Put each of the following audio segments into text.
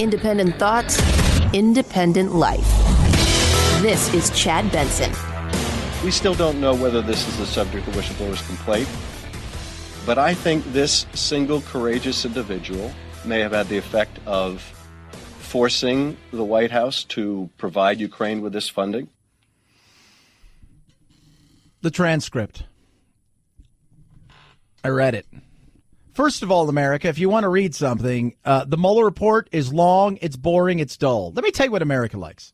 Independent thoughts, independent life. This is Chad Benson. We still don't know whether this is the subject of whistleblower's complaint, but I think this single courageous individual may have had the effect of forcing the White House to provide Ukraine with this funding. The transcript. I read it. First of all, America, if you want to read something, the Mueller report is long, it's boring, it's dull. Let me tell you what America likes.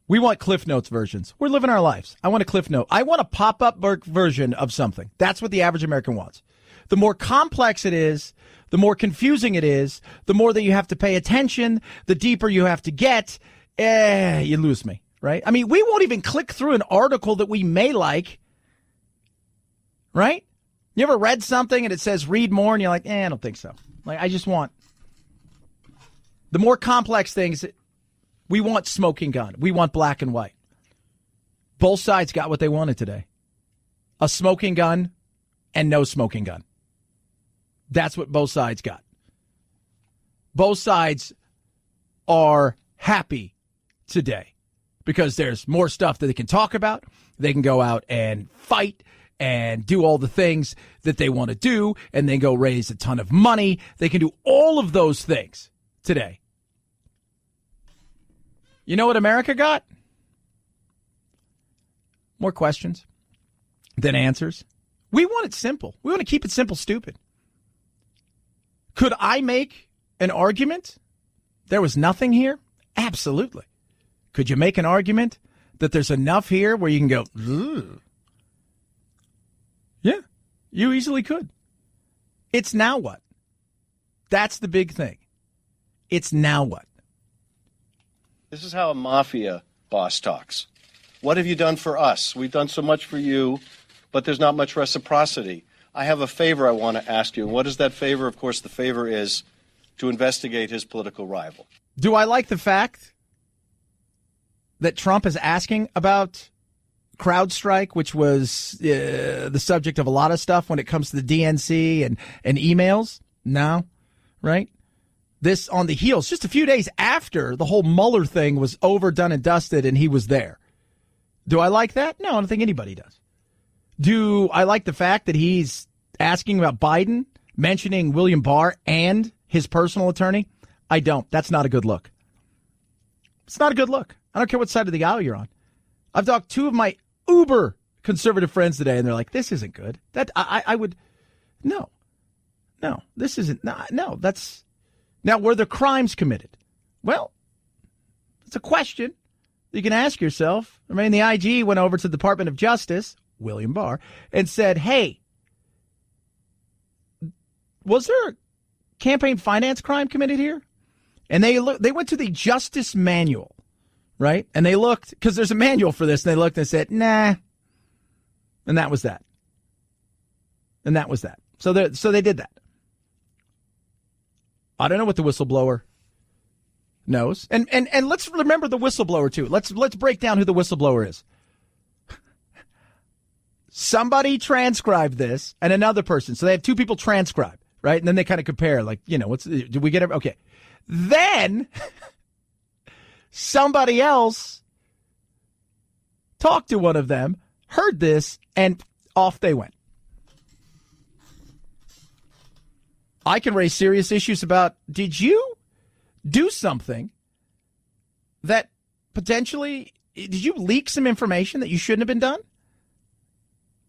We want Cliff Notes versions. We're living our lives. I want a Cliff Note. I want a pop-up version of something. That's what the average American wants. The more complex it is, the more confusing it is, the more that you have to pay attention, the deeper you have to get. You lose me, right? I mean, we won't even click through an article that we may like, right? You ever read something and it says read more and you're like, I don't think so. Like, I just want the more complex things. We want smoking gun. We want black and white. Both sides got what they wanted today. A smoking gun and no smoking gun. That's what both sides got. Both sides are happy today because there's more stuff that they can talk about. They can go out and fight and do all the things that they want to do, and then go raise a ton of money. They can do all of those things today. You know what America got? More questions than answers. We want it simple. We want to keep it simple, stupid. Could I make an argument there was nothing here? Absolutely. Could you make an argument that there's enough here where you can go, ugh? Yeah, you easily could. It's now what? That's the big thing. It's now what? This is how a mafia boss talks. What have you done for us? We've done so much for you, but there's not much reciprocity. I have a favor I want to ask you. And what is that favor? Of course, the favor is to investigate his political rival. Do I like the fact that Trump is asking about CrowdStrike, which was the subject of a lot of stuff when it comes to the DNC and emails? No, right? This on the heels, just a few days after the whole Mueller thing was over, done, and dusted, and he was there. Do I like that? No, I don't think anybody does. Do I like the fact that he's asking about Biden, mentioning William Barr and his personal attorney? I don't. That's not a good look. It's not a good look. I don't care what side of the aisle you're on. I've talked to two of my uber conservative friends today, and they're like, this isn't good. That I would, no, this isn't, no, that's, now were the crimes committed? Well, it's a question you can ask yourself. I mean, the IG went over to the Department of Justice, William Barr, and said, hey, was there a campaign finance crime committed here? And they went to the Justice Manual, right? And they looked, because there's a manual for this, and they looked and said, nah. And that was that. And that was that. So they did that. I don't know what the whistleblower knows. And let's remember the whistleblower, too. Let's break down who the whistleblower is. Somebody transcribed this and another person. So they have two people transcribe, right? And then they kind of compare, like, did we get it? Okay. Then somebody else talked to one of them, heard this, and off they went. I can raise serious issues about, did you do something that potentially, did you leak some information that you shouldn't have been done?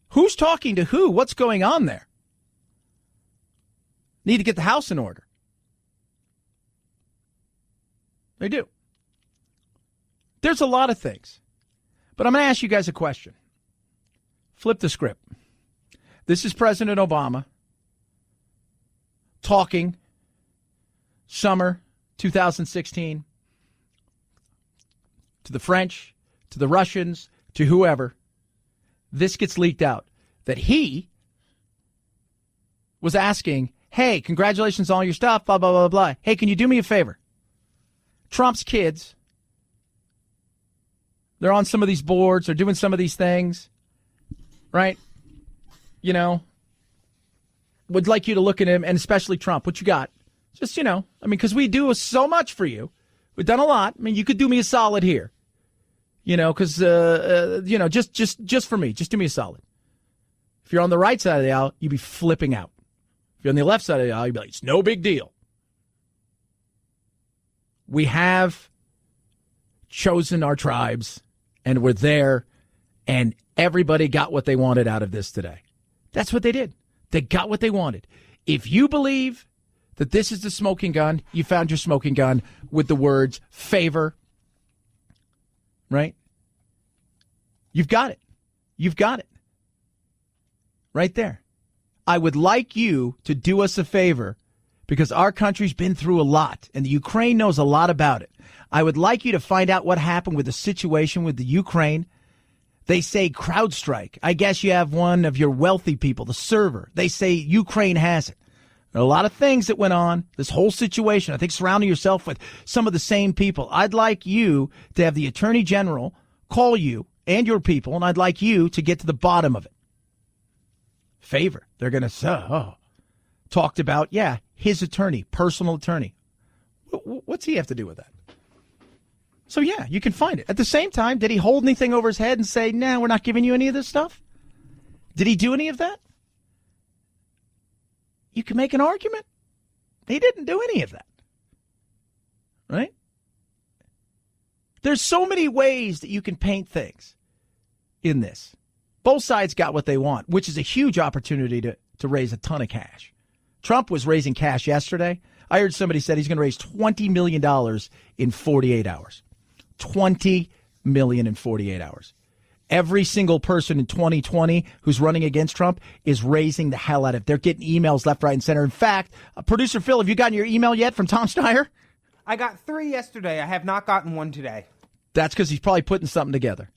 Who's talking to who? What's going on there? Need to get the house in order. They do. There's a lot of things. But I'm going to ask you guys a question. Flip the script. This is President Obama talking summer 2016 to the French, to the Russians, to whoever. This gets leaked out that he was asking, hey, congratulations on all your stuff, blah, blah, blah, blah. Hey, can you do me a favor? Trump's kids, they're on some of these boards, they're doing some of these things, right? Would like you to look at him, and especially Trump. What you got? Just, because we do so much for you. We've done a lot. I mean, you could do me a solid here. Because, just for me, just do me a solid. If you're on the right side of the aisle, you'd be flipping out. If you're on the left side of the aisle, you'd be like, it's no big deal. We have chosen our tribes, and we're there, and everybody got what they wanted out of this today. That's what they did. They got what they wanted. If you believe that this is the smoking gun, you found your smoking gun with the words favor, right? You've got it. You've got it. Right there. I would like you to do us a favor because our country's been through a lot and the Ukraine knows a lot about it. I would like you to find out what happened with the situation with the Ukraine. They say CrowdStrike. I guess you have one of your wealthy people, the server. They say Ukraine has it. There are a lot of things that went on, this whole situation. I think surrounding yourself with some of the same people. I'd like you to have the Attorney General call you and your people, and I'd like you to get to the bottom of it. Favor. They're going to talked about, his attorney, personal attorney. What's he have to do with that? So, you can find it. At the same time, did he hold anything over his head and say, we're not giving you any of this stuff? Did he do any of that? You can make an argument. He didn't do any of that. Right? There's so many ways that you can paint things in this. Both sides got what they want, which is a huge opportunity to raise a ton of cash. Trump was raising cash yesterday. I heard somebody said he's going to raise $20 million in 48 hours. $20 million in 48 hours. Every single person in 2020 who's running against Trump is raising the hell out of it. They're getting emails left, right, and center. In fact, producer Phil, have you gotten your email yet from Tom Steyer? I got 3 yesterday. I have not gotten one today. That's because he's probably putting something together.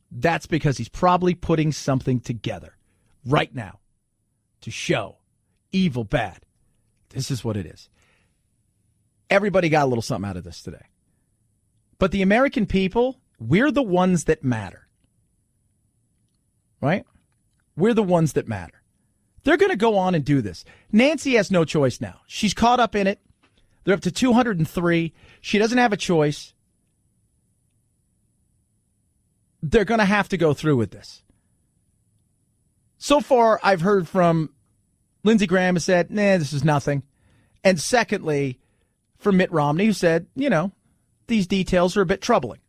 That's because he's probably putting something together right now to show evil bad. This is what it is. Everybody got a little something out of this today. But the American people, we're the ones that matter. Right? We're the ones that matter. They're going to go on and do this. Nancy has no choice now. She's caught up in it. They're up to 203. She doesn't have a choice. They're going to have to go through with this. So far, I've heard from Lindsey Graham who said, this is nothing. And secondly, from Mitt Romney who said, these details are a bit troubling.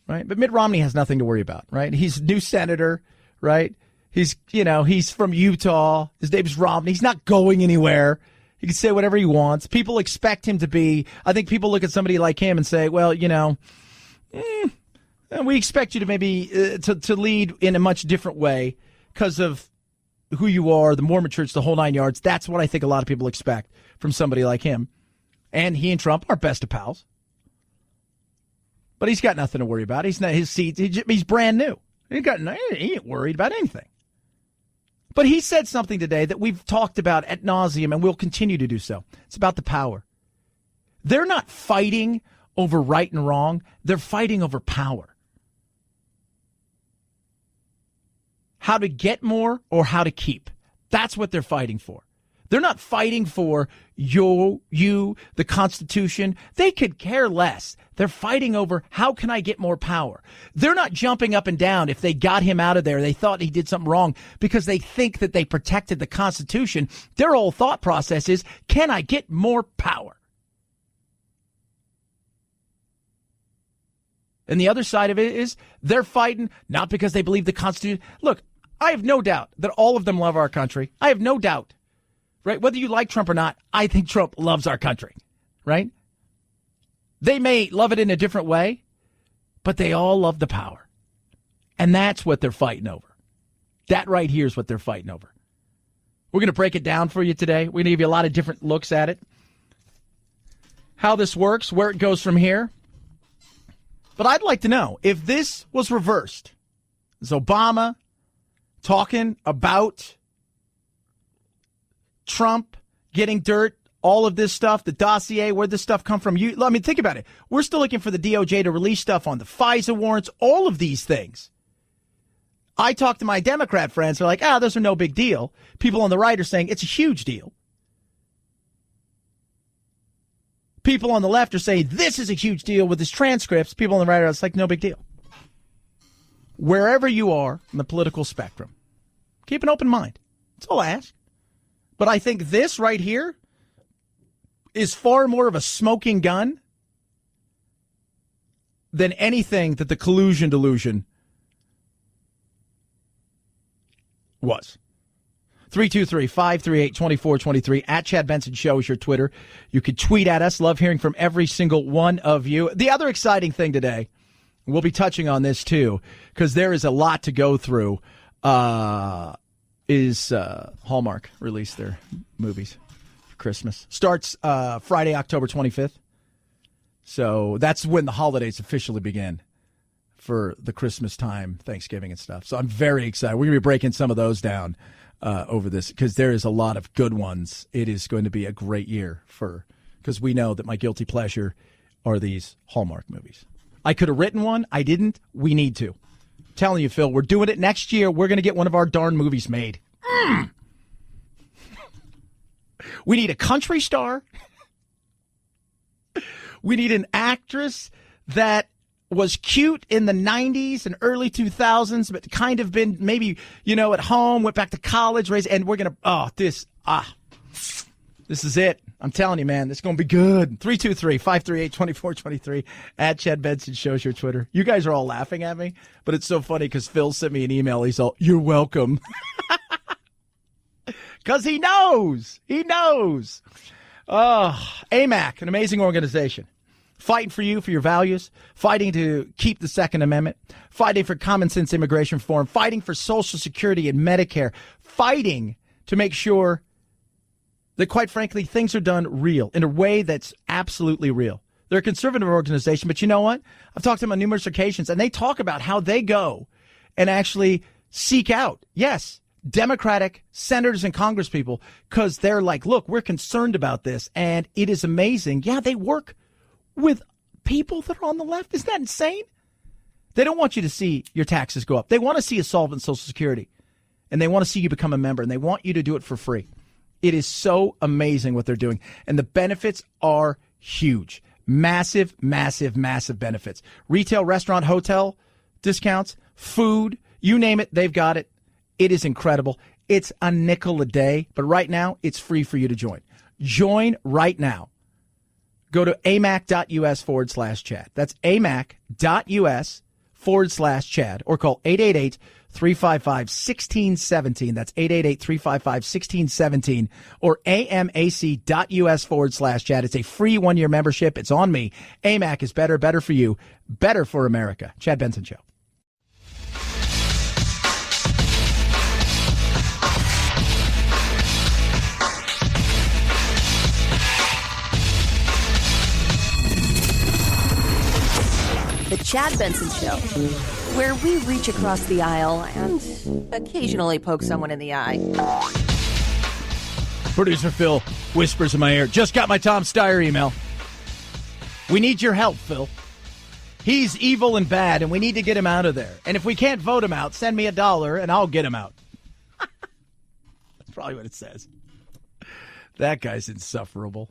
Right? But Mitt Romney has nothing to worry about, right? He's a new senator, right? He's from Utah. His name's Romney. He's not going anywhere. He can say whatever he wants. People expect him to be, I think people look at somebody like him and say, well, we expect you to maybe to lead in a much different way because of who you are, the more mature, it's the whole 9 yards. That's what I think a lot of people expect from somebody like him. And he and Trump are best of pals. But he's got nothing to worry about. He's not his seat. He's brand new. He ain't worried about anything. But he said something today that we've talked about ad nauseum, and we'll continue to do so. It's about the power. They're not fighting over right and wrong. They're fighting over power. How to get more or how to keep. That's what they're fighting for. They're not fighting for you, the Constitution. They could care less. They're fighting over how can I get more power. They're not jumping up and down if they got him out of there. They thought he did something wrong because they think that they protected the Constitution. Their whole thought process is, can I get more power? And the other side of it is they're fighting not because they believe the Constitution. Look, I have no doubt that all of them love our country. I have no doubt. Right? Whether you like Trump or not, I think Trump loves our country. Right? They may love it in a different way, but they all love the power. And that's what they're fighting over. That right here is what they're fighting over. We're going to break it down for you today. We're going to give you a lot of different looks at it. How this works, where it goes from here. But I'd like to know, if this was reversed, is Obama talking about Trump getting dirt, all of this stuff, the dossier, where'd this stuff come from? Think about it. We're still looking for the DOJ to release stuff on the FISA warrants, all of these things. I talk to my Democrat friends. They're like, those are no big deal. People on the right are saying it's a huge deal. People on the left are saying this is a huge deal with his transcripts. People on the right are it's like no big deal. Wherever you are in the political spectrum, keep an open mind. That's all I ask. But I think this right here is far more of a smoking gun than anything that the collusion delusion was. 323-538-2423 at Chad Benson Show is your Twitter. You can tweet at us. Love hearing from every single one of you. The other exciting thing today, we'll be touching on this too, because there is a lot to go through, is Hallmark released their movies for Christmas. Starts Friday, October 25th. So that's when the holidays officially begin for the Christmas time, Thanksgiving and stuff. So I'm very excited. We're going to be breaking some of those down over this because there is a lot of good ones. It is going to be a great year because we know that my guilty pleasure are these Hallmark movies. I could have written one. I didn't. We need to. I'm telling you, Phil, we're doing it next year. We're going to get one of our darn movies made. We need a country star. We need an actress that was cute in the 90s and early 2000s, but kind of been maybe, at home, went back to college, raised, and we're going to, this is it. I'm telling you, man, this is going to be good. 323-538-2423 at Chad Benson shows your Twitter. You guys are all laughing at me, but it's so funny because Phil sent me an email. He's all, you're welcome. Because he knows. He knows. AMAC, an amazing organization. Fighting for you, for your values, fighting to keep the Second Amendment, fighting for common sense immigration reform, fighting for Social Security and Medicare, fighting to make sure that, quite frankly, things are done real, in a way that's absolutely real. They're a conservative organization, but you know what? I've talked to them on numerous occasions, and they talk about how they go and actually seek out, yes, Democratic senators and congresspeople, because they're like, look, we're concerned about this, and it is amazing. Yeah, they work with people that are on the left. Isn't that insane? They don't want you to see your taxes go up. They want to see a solvent Social Security, and they want to see you become a member, and they want you to do it for free. It is so amazing what they're doing, and the benefits are huge. Massive, massive, massive benefits. Retail, restaurant, hotel discounts, food, you name it, they've got it. It is incredible. It's a nickel a day, but right now it's free for you to join. Join right now. Go to amac.us/Chad. That's amac.us/Chad, or call 888-355-1617. That's 888-355-1617, or amac.us/Chad. It's a free one-year membership. It's on me. AMAC is better, better for you, better for America. Chad Benson Show. The Chad Benson Show, where we reach across the aisle and occasionally poke someone in the eye. Producer Phil whispers in my ear, just got my Tom Steyer email. We need your help, Phil. He's evil and bad, and we need to get him out of there. And if we can't vote him out, send me $1 and I'll get him out. That's probably what it says. That guy's insufferable.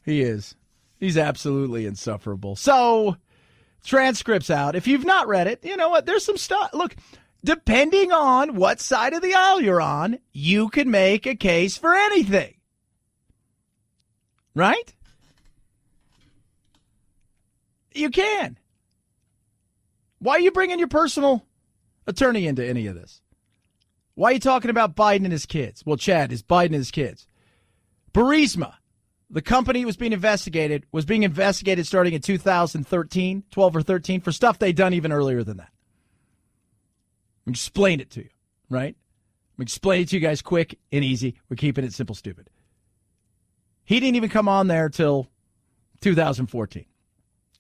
He is. He's absolutely insufferable. So, transcripts out. If you've not read it, you know what? There's some stuff. Look, depending on what side of the aisle you're on, you can make a case for anything. Right? You can. Why are you bringing your personal attorney into any of this? Why are you talking about Biden and his kids? Well, Chad, is Biden and his kids. Burisma. The company was being investigated starting in 2013, 12 or 13, for stuff they'd done even earlier than that. I'm explain it to you, right? I'm explain it to you guys quick and easy. We're keeping it simple, stupid. He didn't even come on there till 2014.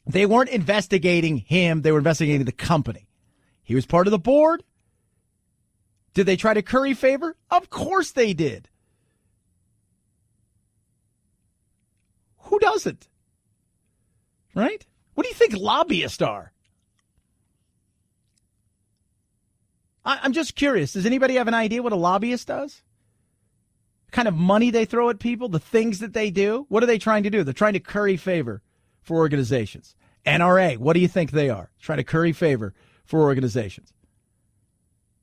They weren't investigating him. They were investigating the company. He was part of the board. Did they try to curry favor? Of course they did. Who doesn't? Right? What do you think lobbyists are? I'm just curious. Does anybody have an idea what a lobbyist does? kind of money they throw at people, the things that they do. What are they trying to do? They're trying to curry favor for organizations. NRA, what do you think they are? Trying to curry favor for organizations.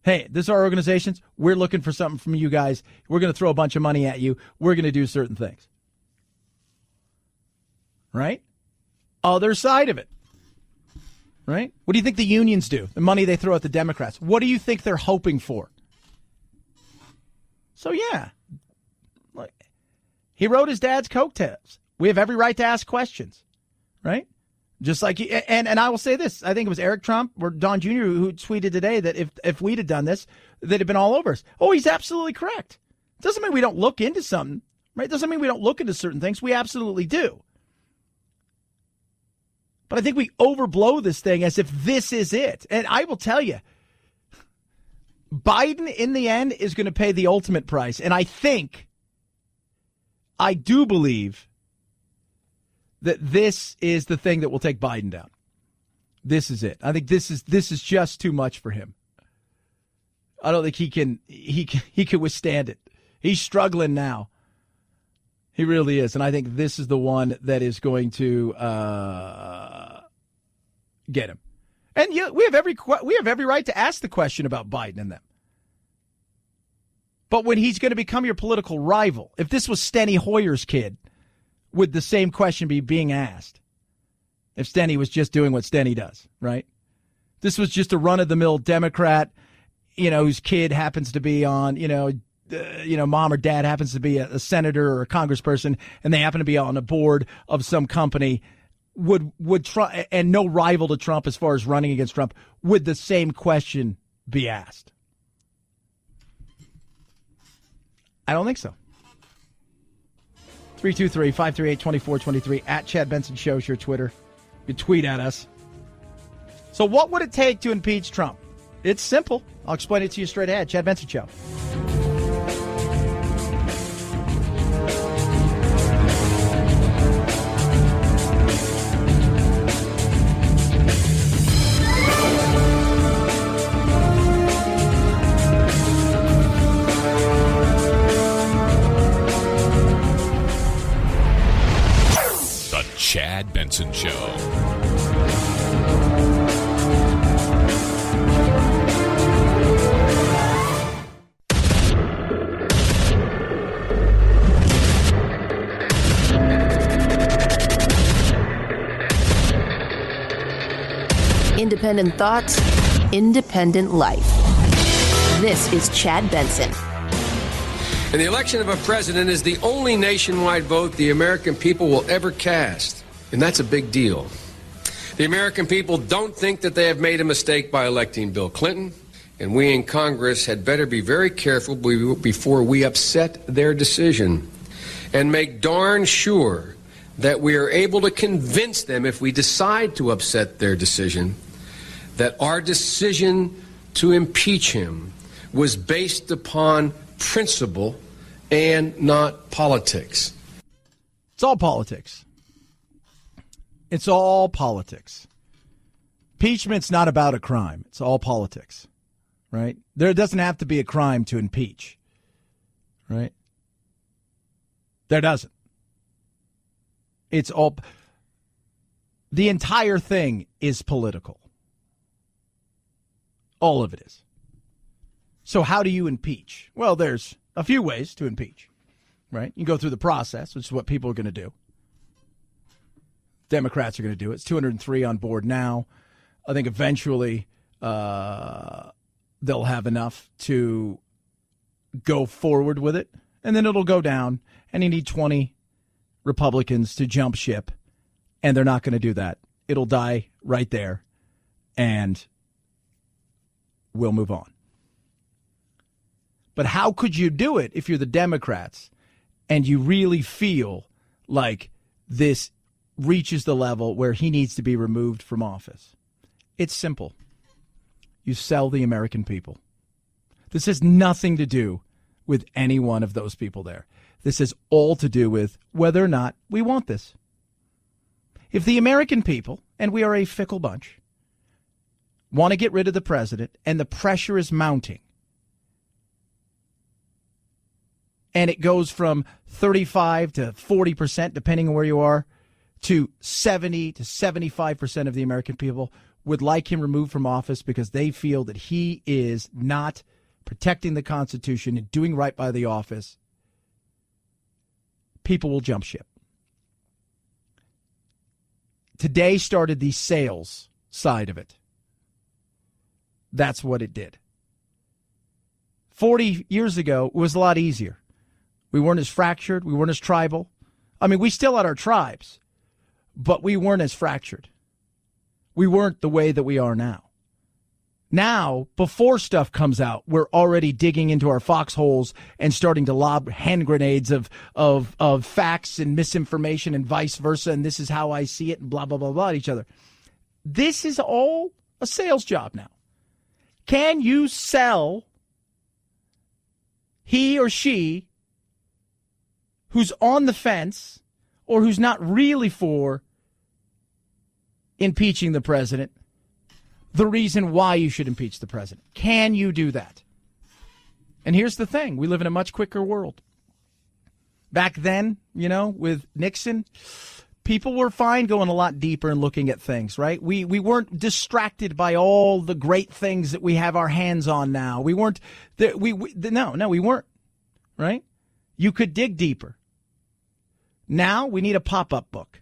Hey, this is our organizations. We're looking for something from you guys. We're going to throw a bunch of money at you. We're going to do certain things. Right? Other side of it. Right? What do you think the unions do? The money they throw at the Democrats. What do you think they're hoping for? So, yeah. Look, he rode his dad's coattails. We have every right to ask questions. Right? Just like, and I will say this, I think it was Eric Trump or Don Jr. who tweeted today that if we'd have done this, they'd have been all over us. Oh, he's absolutely correct. Doesn't mean we don't look into something, right? Doesn't mean we don't look into certain things. We absolutely do. But I think we overblow this thing as if this is it. And I will tell you, Biden in the end is going to pay the ultimate price. And I do believe that this is the thing that will take Biden down. This is it. I think this is just too much for him. I don't think he can withstand it. He's struggling now. He really is, and I think this is the one that is going to get him. And yeah, we have every right to ask the question about Biden and them. But when he's going to become your political rival, if this was Steny Hoyer's kid, would the same question be being asked if Steny was just doing what Steny does, right? This was just a run-of-the-mill Democrat, whose kid happens to be on, mom or dad happens to be a senator or a congressperson, and they happen to be on a board of some company. Would Trump, and no rival to Trump as far as running against Trump, would the same question be asked? I don't think so. 323-538-2423 at Chad Benson Show is your Twitter. You tweet at us. So what would it take to impeach Trump? It's simple. I'll explain it to you straight ahead. Chad Benson Show. Chad Benson Show. Independent thoughts, independent life. This is Chad Benson. And the election of a president is the only nationwide vote the American people will ever cast. And that's a big deal. The American people don't think that they have made a mistake by electing Bill Clinton. And we in Congress had better be very careful before we upset their decision. And make darn sure that we are able to convince them, if we decide to upset their decision, that our decision to impeach him was based upon principle and not politics. It's all politics. It's all politics. Impeachment's not about a crime. It's all politics, right? There doesn't have to be a crime to impeach, right? There doesn't. It's all, the entire thing is political. All of it is. So how do you impeach? Well, there's a few ways to impeach, right? You go through the process, which is what people are going to do. Democrats are going to do it. It's 203 on board now. I think eventually they'll have enough to go forward with it, and then it'll go down, and you need 20 Republicans to jump ship, and they're not going to do that. It'll die right there, and we'll move on. But how could you do it if you're the Democrats and you really feel like this reaches the level where he needs to be removed from office? It's simple. You sell the American people. This has nothing to do with any one of those people there. This has all to do with whether or not we want this. If the American people, and we are a fickle bunch, want to get rid of the president and the pressure is mounting, and it goes from 35 to 40%, depending on where you are, to 70 to 75% of the American people would like him removed from office because they feel that he is not protecting the Constitution and doing right by the office, people will jump ship. Today started the sales side of it. That's what it did. 40 years ago, it was a lot easier. We weren't as fractured. We weren't as tribal. I mean, we still had our tribes, but we weren't as fractured. We weren't the way that we are now. Now, before stuff comes out, we're already digging into our foxholes and starting to lob hand grenades of facts and misinformation and vice versa, and this is how I see it, and blah, blah, blah, blah at each other. This is all a sales job now. Can you sell he or she who's on the fence or who's not really for impeaching the president the reason why you should impeach the president? Can you do that? And here's the thing. We live in a much quicker world. Back then, with Nixon, people were fine going a lot deeper and looking at things, right? We weren't distracted by all the great things that we have our hands on now. We weren't, we weren't, right? You could dig deeper. Now we need a pop-up book.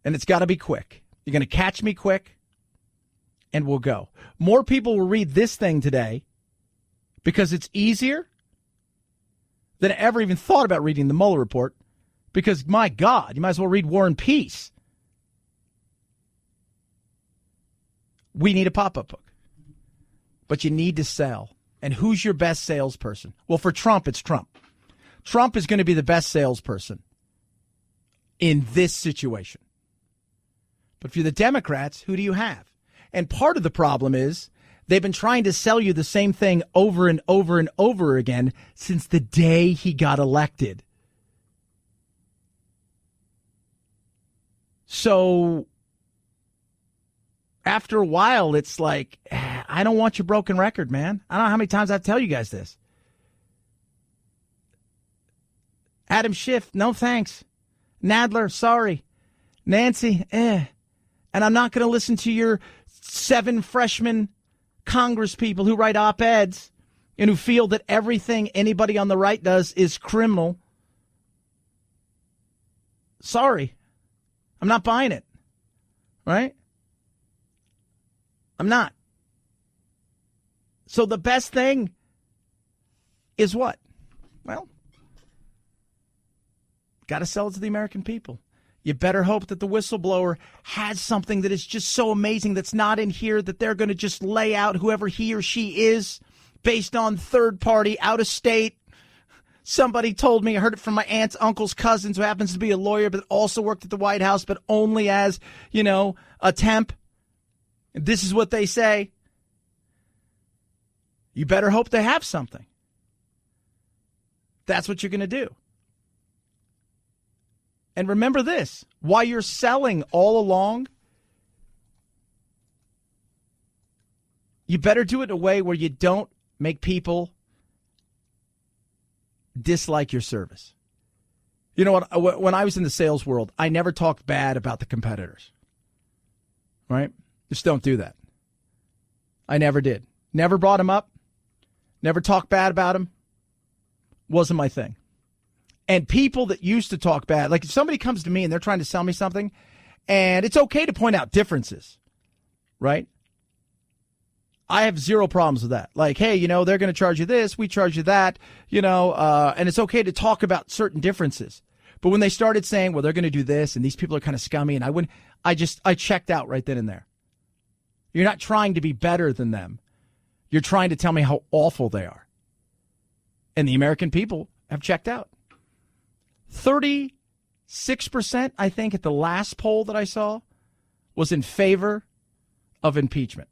And it's got to be quick. You're going to catch me quick, and we'll go. More people will read this thing today because it's easier than I ever even thought about reading the Mueller report. Because, my God, you might as well read War and Peace. We need a pop-up book. But you need to sell. And who's your best salesperson? Well, for Trump, it's Trump. Trump is going to be the best salesperson in this situation. But for the Democrats, who do you have? And part of the problem is they've been trying to sell you the same thing over and over and over again since the day he got elected. So after a while, it's like, I don't want your broken record, man. I don't know how many times I tell you guys this. Adam Schiff, no thanks. Nadler, sorry. Nancy, And I'm not going to listen to your 7 freshman Congress people who write op-eds and who feel that everything anybody on the right does is criminal. Sorry. I'm not buying it. Right? I'm not. So the best thing is what? Well, got to sell it to the American people. You better hope that the whistleblower has something that is just so amazing that's not in here that they're going to just lay out whoever he or she is based on third party, out of state. Somebody told me, I heard it from my aunt's uncle's cousins who happens to be a lawyer but also worked at the White House but only as, a temp. This is what they say. You better hope they have something. That's what you're going to do. And remember this, while you're selling all along, you better do it in a way where you don't make people dislike your service. You know what? When I was in the sales world, I never talked bad about the competitors. Right? Just don't do that. I never did. Never brought them up. Never talked bad about them. Wasn't my thing. And people that used to talk bad, like if somebody comes to me and they're trying to sell me something, and it's okay to point out differences, right? I have zero problems with that. Like, hey, they're going to charge you this, we charge you that, and it's okay to talk about certain differences. But when they started saying, well, they're going to do this, and these people are kind of scummy, and I checked out right then and there. You're not trying to be better than them. You're trying to tell me how awful they are. And the American people have checked out. 36%, I think, at the last poll that I saw was in favor of impeachment.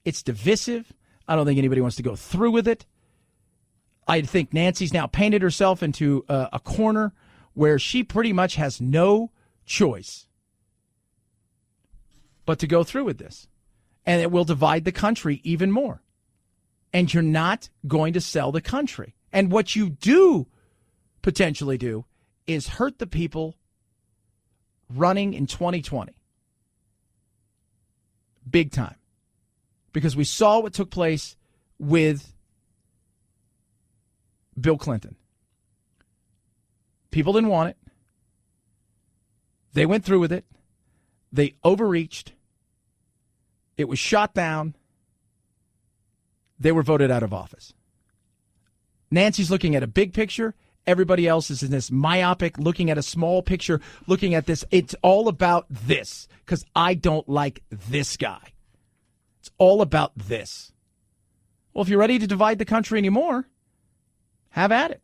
It's divisive. I don't think anybody wants to go through with it. I think Nancy's now painted herself into a corner where she pretty much has no choice but to go through with this. And it will divide the country even more. And you're not going to sell the country. And what you do potentially do is hurt the people running in 2020. Big time. Because we saw what took place with Bill Clinton. People didn't want it. They went through with it. They overreached. It was shot down. They were voted out of office. Nancy's looking at a big picture. Everybody else is in this myopic, looking at a small picture, looking at this. It's all about this because I don't like this guy. It's all about this. Well, if you're ready to divide the country anymore, have at it.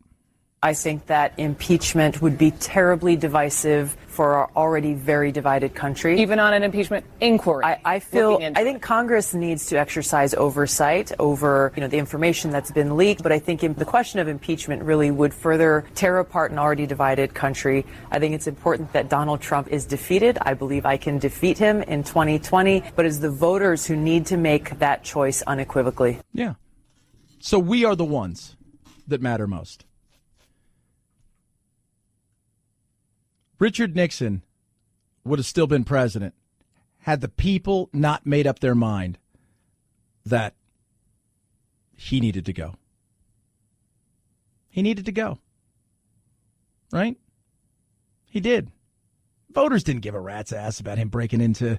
I think that impeachment would be terribly divisive for our already very divided country. Even on an impeachment inquiry. I think Congress needs to exercise oversight over, the information that's been leaked. But I think the question of impeachment really would further tear apart an already divided country. I think it's important that Donald Trump is defeated. I believe I can defeat him in 2020. But it's the voters who need to make that choice unequivocally. Yeah. So we are the ones that matter most. Richard Nixon would have still been president had the people not made up their mind that he needed to go. He needed to go. Right? He did. Voters didn't give a rat's ass about him breaking into,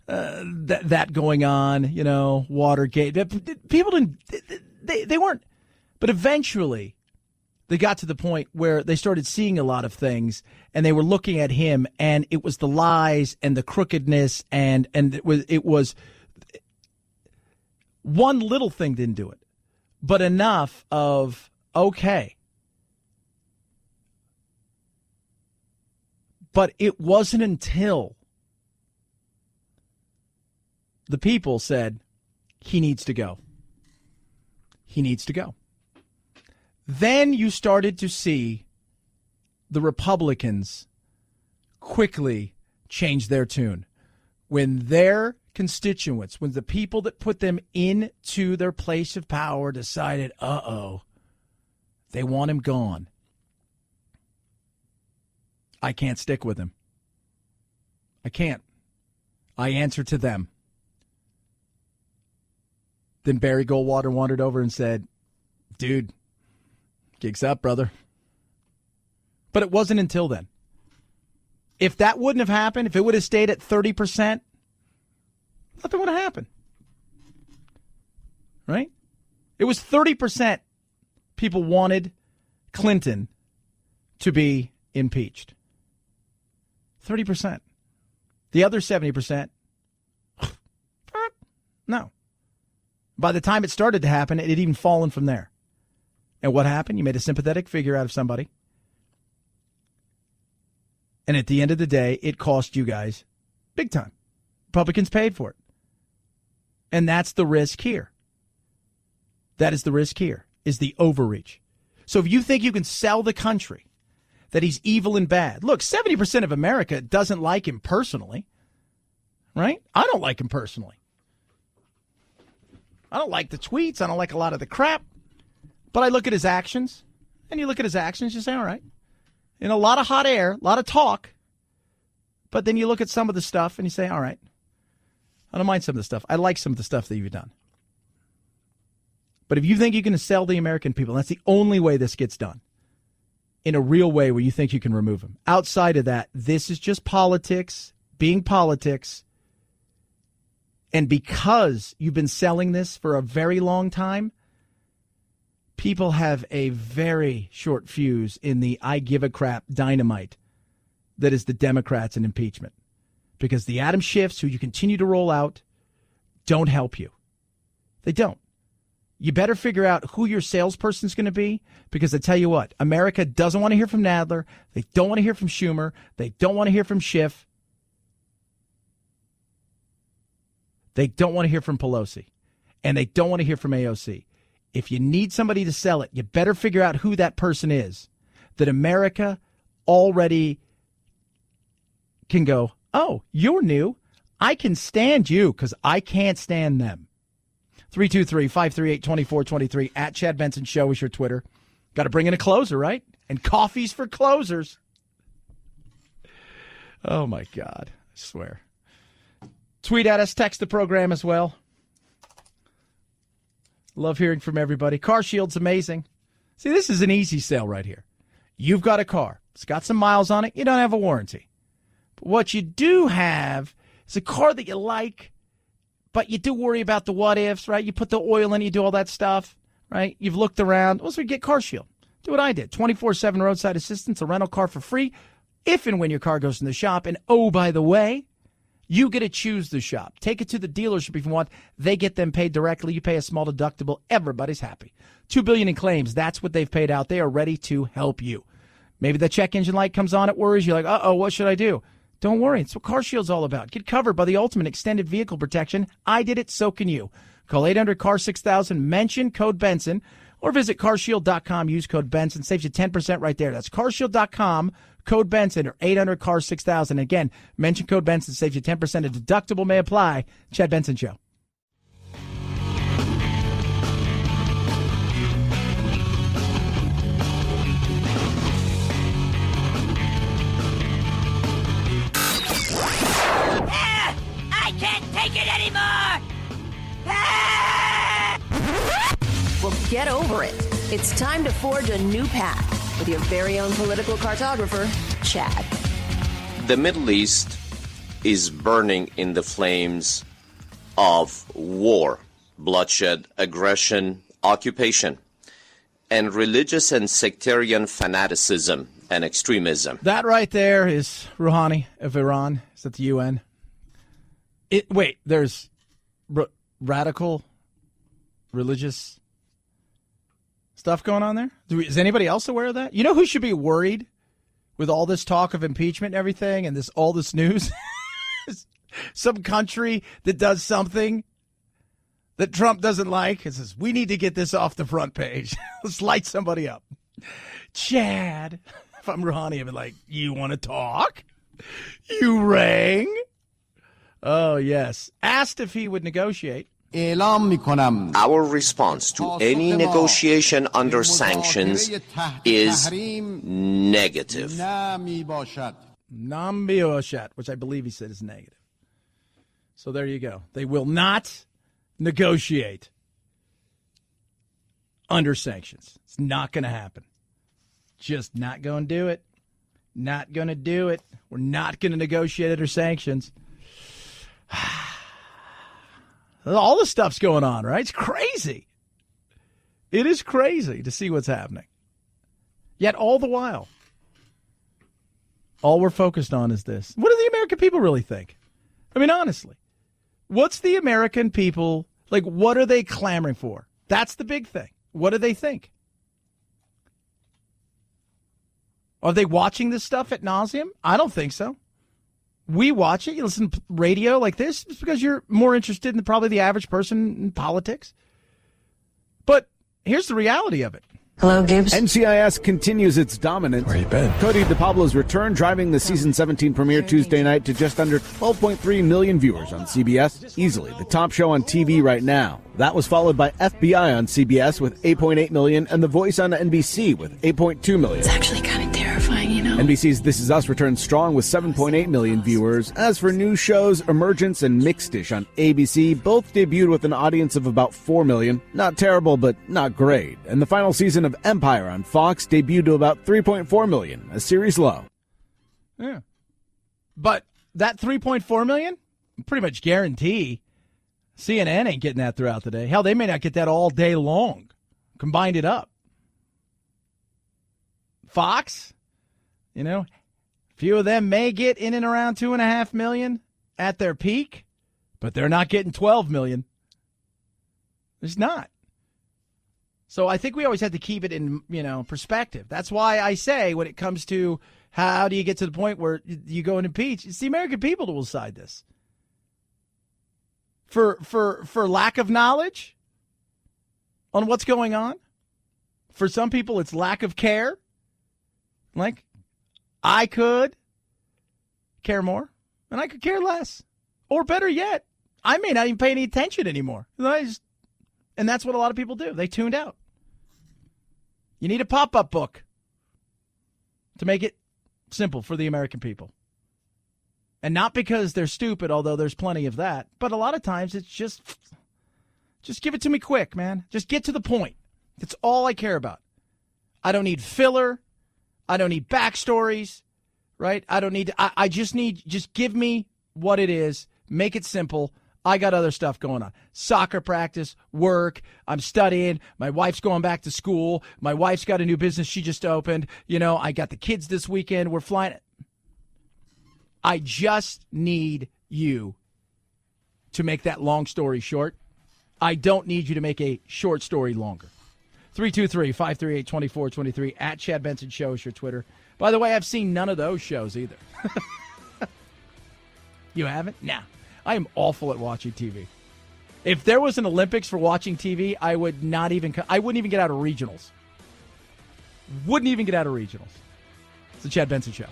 that going on, Watergate. People didn't, they weren't. But eventually, they got to the point where they started seeing a lot of things, and they were looking at him, and it was the lies and the crookedness, and it was one little thing didn't do it, but enough of okay. But it wasn't until the people said he needs to go. He needs to go. Then you started to see the Republicans quickly change their tune. When their constituents, when the people that put them into their place of power decided, they want him gone. I can't stick with him. I can't. I answer to them. Then Barry Goldwater wandered over and said, dude, gig's up, brother. But it wasn't until then. If that wouldn't have happened, if it would have stayed at 30%, nothing would have happened. Right? It was 30% people wanted Clinton to be impeached. 30%. The other 70%, no. By the time it started to happen, it had even fallen from there. And what happened? You made a sympathetic figure out of somebody. And at the end of the day, it cost you guys big time. Republicans paid for it. And that's the risk here. That is the risk here, is the overreach. So if you think you can sell the country that he's evil and bad. Look, 70% of America doesn't like him personally. Right? I don't like him personally. I don't like the tweets. I don't like a lot of the crap. But I look at his actions, and you look at his actions, you say, all right. In a lot of hot air, a lot of talk. But then you look at some of the stuff, and you say, all right. I don't mind some of the stuff. I like some of the stuff that you've done. But if you think you can sell the American people, that's the only way this gets done. In a real way where you think you can remove them. Outside of that, this is just politics, being politics. And because you've been selling this for a very long time, people have a very short fuse in the I give a crap dynamite that is the Democrats and impeachment. Because the Adam Schiffs, who you continue to roll out, don't help you. They don't. You better figure out who your salesperson is going to be, because I tell you what, America doesn't want to hear from Nadler. They don't want to hear from Schumer. They don't want to hear from Schiff. They don't want to hear from Pelosi. And they don't want to hear from AOC. If you need somebody to sell it, you better figure out who that person is, that America already can go, oh, you're new. I can stand you because I can't stand them. 323-538-2423. At Chad Benson Show is your Twitter. Got to bring in a closer, right? And coffee's for closers. Oh, my God. I swear. Tweet at us. Text the program as well. Love hearing from everybody. Car Shield's amazing. See, this is an easy sale right here. You've got a car. It's got some miles on it. You don't have a warranty. But what you do have is a car that you like, but you do worry about the what-ifs, right? You put the oil in, you do all that stuff, right? You've looked around. Also, get Car Shield. Do what I did. 24/7 roadside assistance, a rental car for free if and when your car goes in the shop. And, oh, by the way, you get to choose the shop. Take it to the dealership if you want. They get them paid directly. You pay a small deductible. Everybody's happy. $2 billion in claims. That's what they've paid out. They are ready to help you. Maybe the check engine light comes on. It worries you. Like, uh-oh, what should I do? Don't worry. It's what Car Shield's all about. Get covered by the ultimate extended vehicle protection. I did it. So can you. Call 800-CAR-6000. Mention code Benson. Or visit carshield.com. Use code Benson. Saves you 10% right there. That's carshield.com. Code Benson or 800-CAR-6000. Again, mention code Benson. Saves you 10%. A deductible may apply. Chad Benson Show. I can't take it anymore! Well, get over it. It's time to forge a new path with your very own political cartographer, Chad. The Middle East is burning in the flames of war, bloodshed, aggression, occupation, and religious and sectarian fanaticism and extremism. That right there is Rouhani of Iran. Is that the UN? There's radical religious stuff going on there? Is anybody else aware of that? You know who should be worried with all this talk of impeachment and everything and all this news? Some country that does something that Trump doesn't like and says, we need to get this off the front page. Let's light somebody up. Chad, if I'm Rouhani, I'd be like, you want to talk? You rang? Oh, yes. Asked if he would negotiate. Our response to any negotiation under sanctions is negative. Nam-bioshat, which I believe he said is negative. So there you go. They will not negotiate under sanctions. It's not going to happen. Just not going to do it. Not going to do it. We're not going to negotiate under sanctions. All the stuff's going on, right? It's crazy. It is crazy to see what's happening. Yet all the while, all we're focused on is this. What do the American people really think? I mean, honestly, what's the American people, like, what are they clamoring for? That's the big thing. What do they think? Are they watching this stuff ad nauseum? I don't think so. We watch it. You listen to radio like this. It's because you're more interested than probably the average person in politics. But here's the reality of it. Hello, Gibbs. NCIS continues its dominance. Where you been? Cody DePablo's return, driving the season 17 premiere Tuesday night to just under 12.3 million viewers on CBS. Easily the top show on TV right now. That was followed by FBI on CBS with 8.8 million and The Voice on NBC with 8.2 million. It's actually kind of terrifying, you know. NBC's This Is Us returns strong with 7.8 million viewers. As for new shows, Emergence and Mixed-ish on ABC both debuted with an audience of about 4 million. Not terrible, but not great. And the final season of Empire on Fox debuted to about 3.4 million, a series low. Yeah. But that 3.4 million, pretty much guarantee CNN ain't getting that throughout the day. Hell, they may not get that all day long. Combined it up. Fox, you know, a few of them may get in and around 2.5 million at their peak, but they're not getting 12 million. It's not. So I think we always have to keep it in, perspective. That's why I say when it comes to how do you get to the point where you go and impeach, it's the American people that will decide this. For lack of knowledge on what's going on. For some people, it's lack of care. Like, I could care more, and I could care less. Or better yet, I may not even pay any attention anymore. I just And that's what a lot of people do. They tuned out. You need a pop-up book to make it simple for the American people. And not because they're stupid, although there's plenty of that, but a lot of times it's just give it to me quick, man. Just get to the point. That's all I care about. I don't need filler. I don't need backstories, right? I don't need, I just need, just give me what it is. Make it simple. I got other stuff going on. Soccer practice, work, I'm studying. My wife's going back to school. My wife's got a new business she just opened. You know, I got the kids this weekend. We're flying. I just need you to make that long story short. I don't need you to make a short story longer. 323-538-2423 at Chad Benson Show is your Twitter. By the way, I've seen none of those shows either. You haven't? Nah. I am awful at watching TV. If there was an Olympics for watching TV, I wouldn't even get out of regionals. Wouldn't even get out of regionals. It's the Chad Benson Show.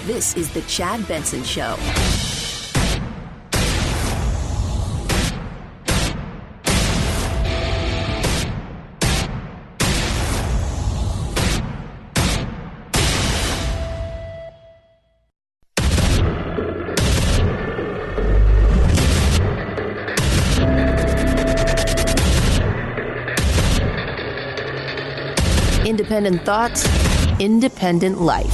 This is the Chad Benson Show. Independent thoughts, independent life.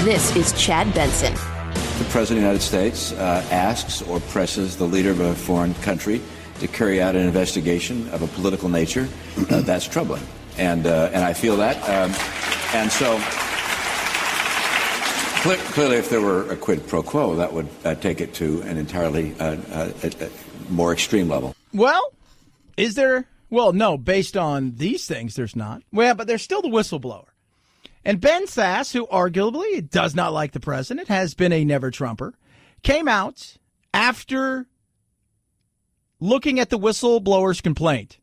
This is Chad Benson. The President of the United States asks or presses the leader of a foreign country to carry out an investigation of a political nature. That's troubling. And I feel that. And so clearly if there were a quid pro quo, that would take it to an entirely more extreme level. Well, is there? Well, no, based on these things, there's not. Well, but there's still the whistleblower. And Ben Sass, who arguably does not like the president, has been a never-Trumper, came out after looking at the whistleblower's complaint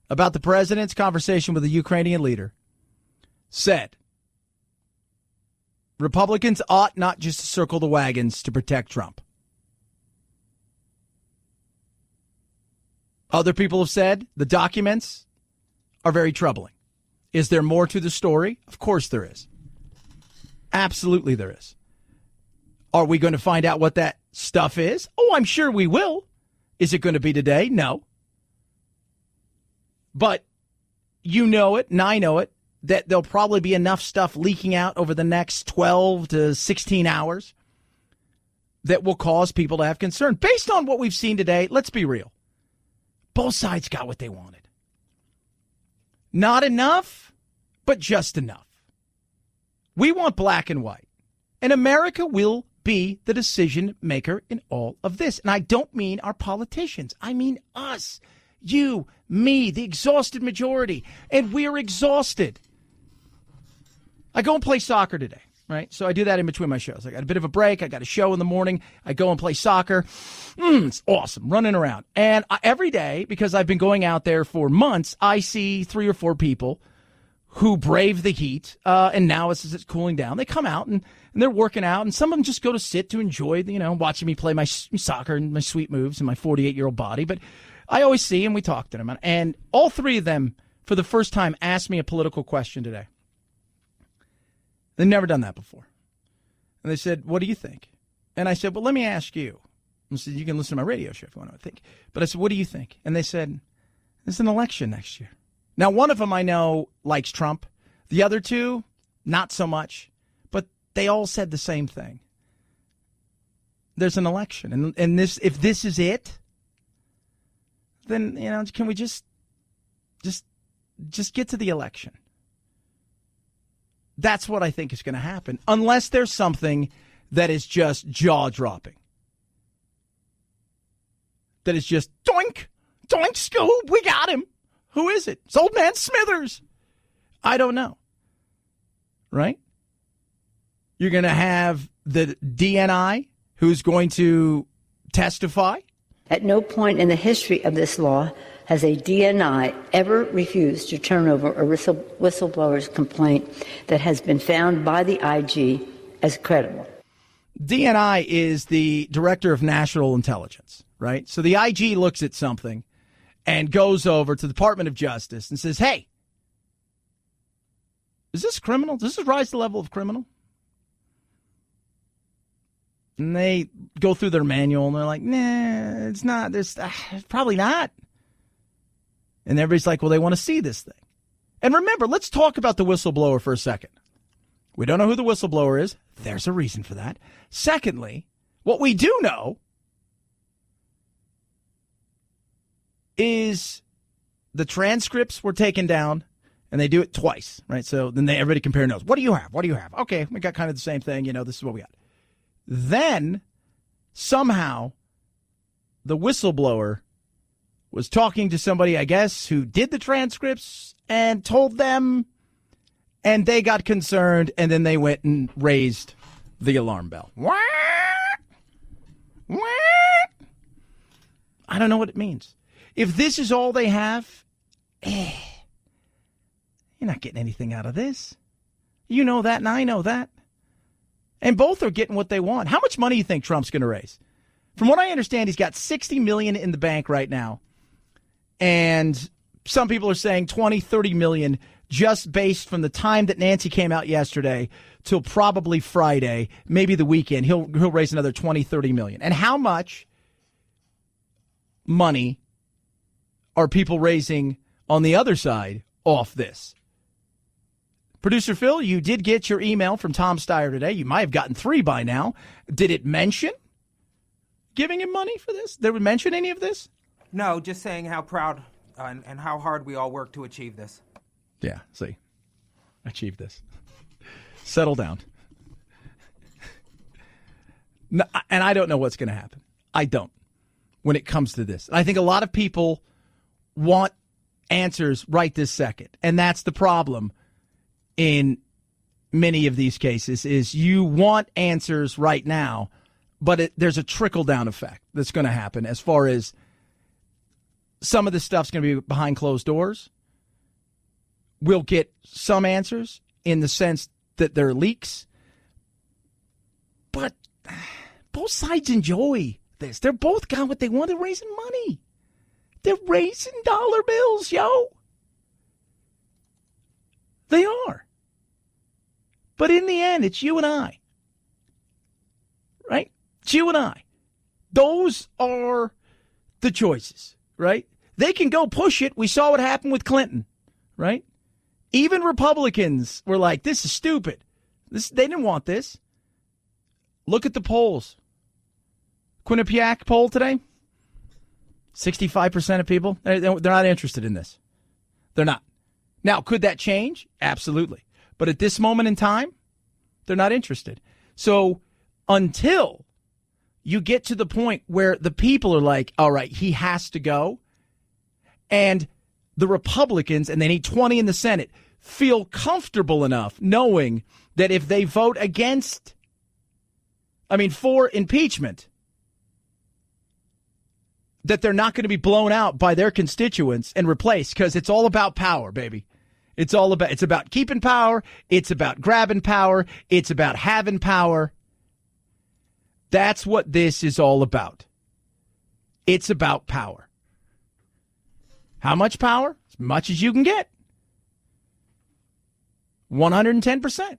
about the president's conversation with the Ukrainian leader, said Republicans ought not just to circle the wagons to protect Trump. Other people have said the documents are very troubling. Is there more to the story? Of course there is. Absolutely there is. Are we going to find out what that stuff is? Oh, I'm sure we will. Is it going to be today? No. But you know it, and I know it, that there'll probably be enough stuff leaking out over the next 12 to 16 hours that will cause people to have concern. Based on what we've seen today, let's be real. Both sides got what they wanted. Not enough, but just enough. We want black and white. And America will be the decision maker in all of this. And I don't mean our politicians. I mean us, you, me, the exhausted majority. And we're exhausted. I go and play soccer today, right? So I do that in between my shows. I got a bit of a break. I got a show in the morning. I go and play soccer. It's awesome, running around. And every day, because I've been going out there for months, I see 3 or 4 people who brave the heat. And now it's cooling down. They come out and they're working out. And some of them just go to sit to enjoy, watching me play my soccer and my sweet moves and my 48-year-old body. But I always see and we talk to them. And all 3 of them, for the first time, asked me a political question today. They've never done that before. And they said, what do you think? And I said, well, let me ask you. I said, you can listen to my radio show if you want to think. But I said, what do you think? And they said, there's an election next year. Now, one of them I know likes Trump. The other 2, not so much. But they all said the same thing. There's an election. And this, if this is it, then, can we just get to the election? That's what I think is going to happen, unless there's something that is just jaw-dropping. That is just, doink, doink, Scoob, we got him. Who is it? It's old man Smithers. I don't know. Right? You're going to have the DNI who's going to testify. At no point in the history of this law has a DNI ever refused to turn over a whistleblower's complaint that has been found by the IG as credible? DNI is the Director of National Intelligence, right? So the IG looks at something and goes over to the Department of Justice and says, hey, is this criminal? Does this rise to the level of criminal? And they go through their manual and they're like, nah, it's not. There's probably not. And everybody's like, well, they want to see this thing. And remember, let's talk about the whistleblower for a second. We don't know who the whistleblower is. There's a reason for that. Secondly, what we do know is the transcripts were taken down, and they do it twice, right? So then everybody compare notes. What do you have? What do you have? Okay, we got kind of the same thing. This is what we got. Then somehow the whistleblower was talking to somebody, I guess, who did the transcripts and told them, and they got concerned, and then they went and raised the alarm bell. What? I don't know what it means. If this is all they have, you're not getting anything out of this. You know that, and I know that. And both are getting what they want. How much money do you think Trump's going to raise? From what I understand, he's got $60 million in the bank right now. And some people are saying 20, 30 million just based from the time that Nancy came out yesterday till probably Friday, maybe the weekend. He'll raise another 20, 30 million. And how much money are people raising on the other side off this? Producer Phil, you did get your email from Tom Steyer today. You might have gotten 3 by now. Did it mention giving him money for this? Did it mention any of this? No, just saying how proud and how hard we all work to achieve this. Yeah, see. Achieve this. Settle down. No, and I don't know what's going to happen. I don't when it comes to this. I think a lot of people want answers right this second. And that's the problem in many of these cases is you want answers right now, but there's a trickle-down effect that's going to happen as far as some of this stuff's going to be behind closed doors. We'll get some answers in the sense that they're leaks, but both sides enjoy this. They're both got what they want. They're raising money. They're raising dollar bills, yo. They are. But in the end, it's you and I. Right? It's you and I. Those are the choices, right? They can go push it. We saw what happened with Clinton, right? Even Republicans were like, this is stupid. They didn't want this. Look at the polls. Quinnipiac poll today. 65% of people, they're not interested in this. They're not. Now, could that change? Absolutely. But at this moment in time, they're not interested. So until you get to the point where the people are like, all right, he has to go, and the Republicans, and they need 20 in the Senate, feel comfortable enough knowing that if they vote for impeachment, that they're not going to be blown out by their constituents and replaced, because it's all about power, baby. It's about keeping power. It's about grabbing power. It's about having power. That's what this is all about. It's about power. How much power? As much as you can get. 110%.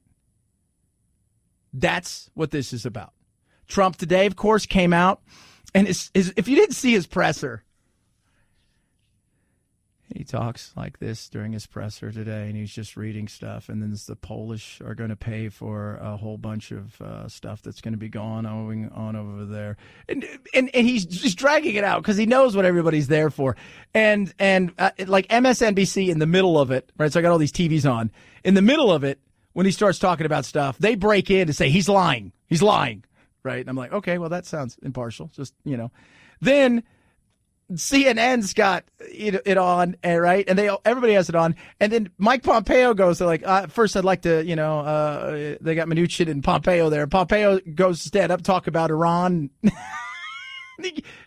That's what this is about. Trump today, of course, came out, and if you didn't see his presser, he talks like this during his presser today, and he's just reading stuff, and then the Polish are going to pay for a whole bunch of stuff that's going to be going on over there. And he's just dragging it out because he knows what everybody's there for. And like MSNBC in the middle of it, right? So I got all these TVs on. In the middle of it, when he starts talking about stuff, they break in to say, he's lying. He's lying, right? And I'm like, okay, well, that sounds impartial. Just, Then CNN's got it on, right? And everybody has it on. And then Mike Pompeo goes, they're like, first I'd like to, they got Mnuchin and Pompeo there. Pompeo goes to stand up, talk about Iran.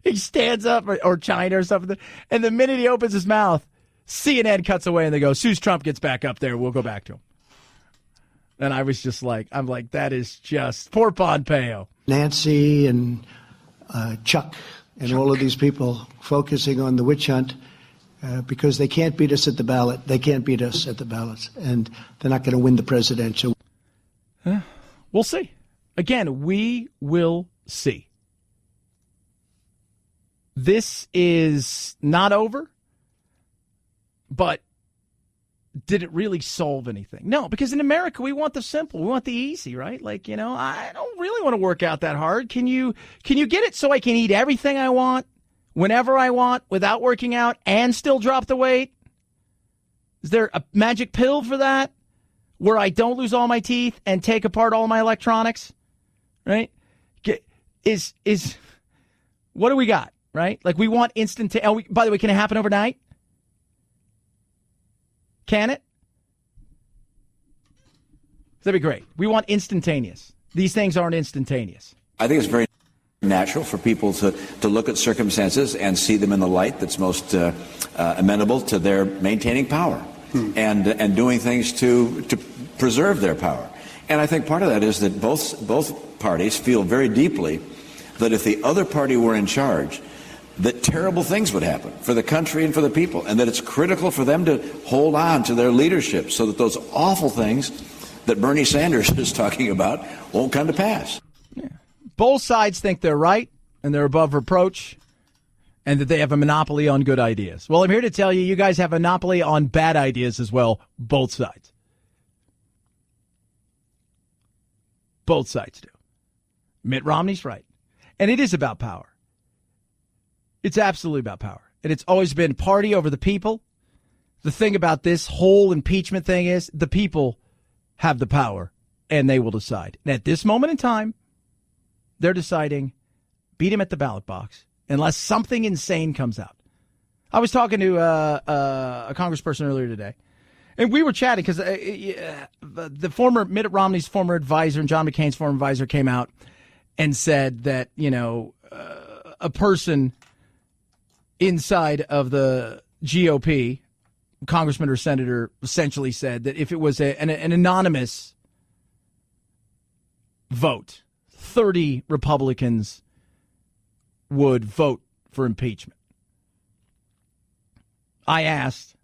He stands up, or China or something, and the minute he opens his mouth, CNN cuts away and they go, as soon as Trump gets back up there, we'll go back to him. And I was just like, that is just poor Pompeo. Nancy and Chuck and all of these people focusing on the witch hunt because they can't beat us at the ballot. They can't beat us at the ballots, and they're not going to win the presidential. We'll see. Again, we will see. This is not over, but did it really solve anything? No, because in America, we want the simple. We want the easy, right? Like, I don't really want to work out that hard. Can you get it so I can eat everything I want, whenever I want, without working out, and still drop the weight? Is there a magic pill for that, where I don't lose all my teeth and take apart all my electronics, right? What do we got, right? Like, we want instant. By the way, can it happen overnight? Can it? That'd be great. We want instantaneous. These things aren't instantaneous. I think it's very natural for people to look at circumstances and see them in the light that's most amenable to their maintaining power and doing things to preserve their power. And I think part of that is that both parties feel very deeply that if the other party were in charge, that terrible things would happen for the country and for the people, and that it's critical for them to hold on to their leadership so that those awful things that Bernie Sanders is talking about won't come to pass. Yeah. Both sides think they're right and they're above reproach and that they have a monopoly on good ideas. Well, I'm here to tell you, you guys have a monopoly on bad ideas as well, both sides. Both sides do. Mitt Romney's right. And it is about power. It's absolutely about power. And it's always been party over the people. The thing about this whole impeachment thing is the people have the power and they will decide. And at this moment in time, they're deciding beat him at the ballot box unless something insane comes out. I was talking to a congressperson earlier today, and we were chatting because the former Mitt Romney's former advisor and John McCain's former advisor came out and said that, a person inside of the GOP, congressman or senator, essentially said that if it was an anonymous vote, 30 Republicans would vote for impeachment. I asked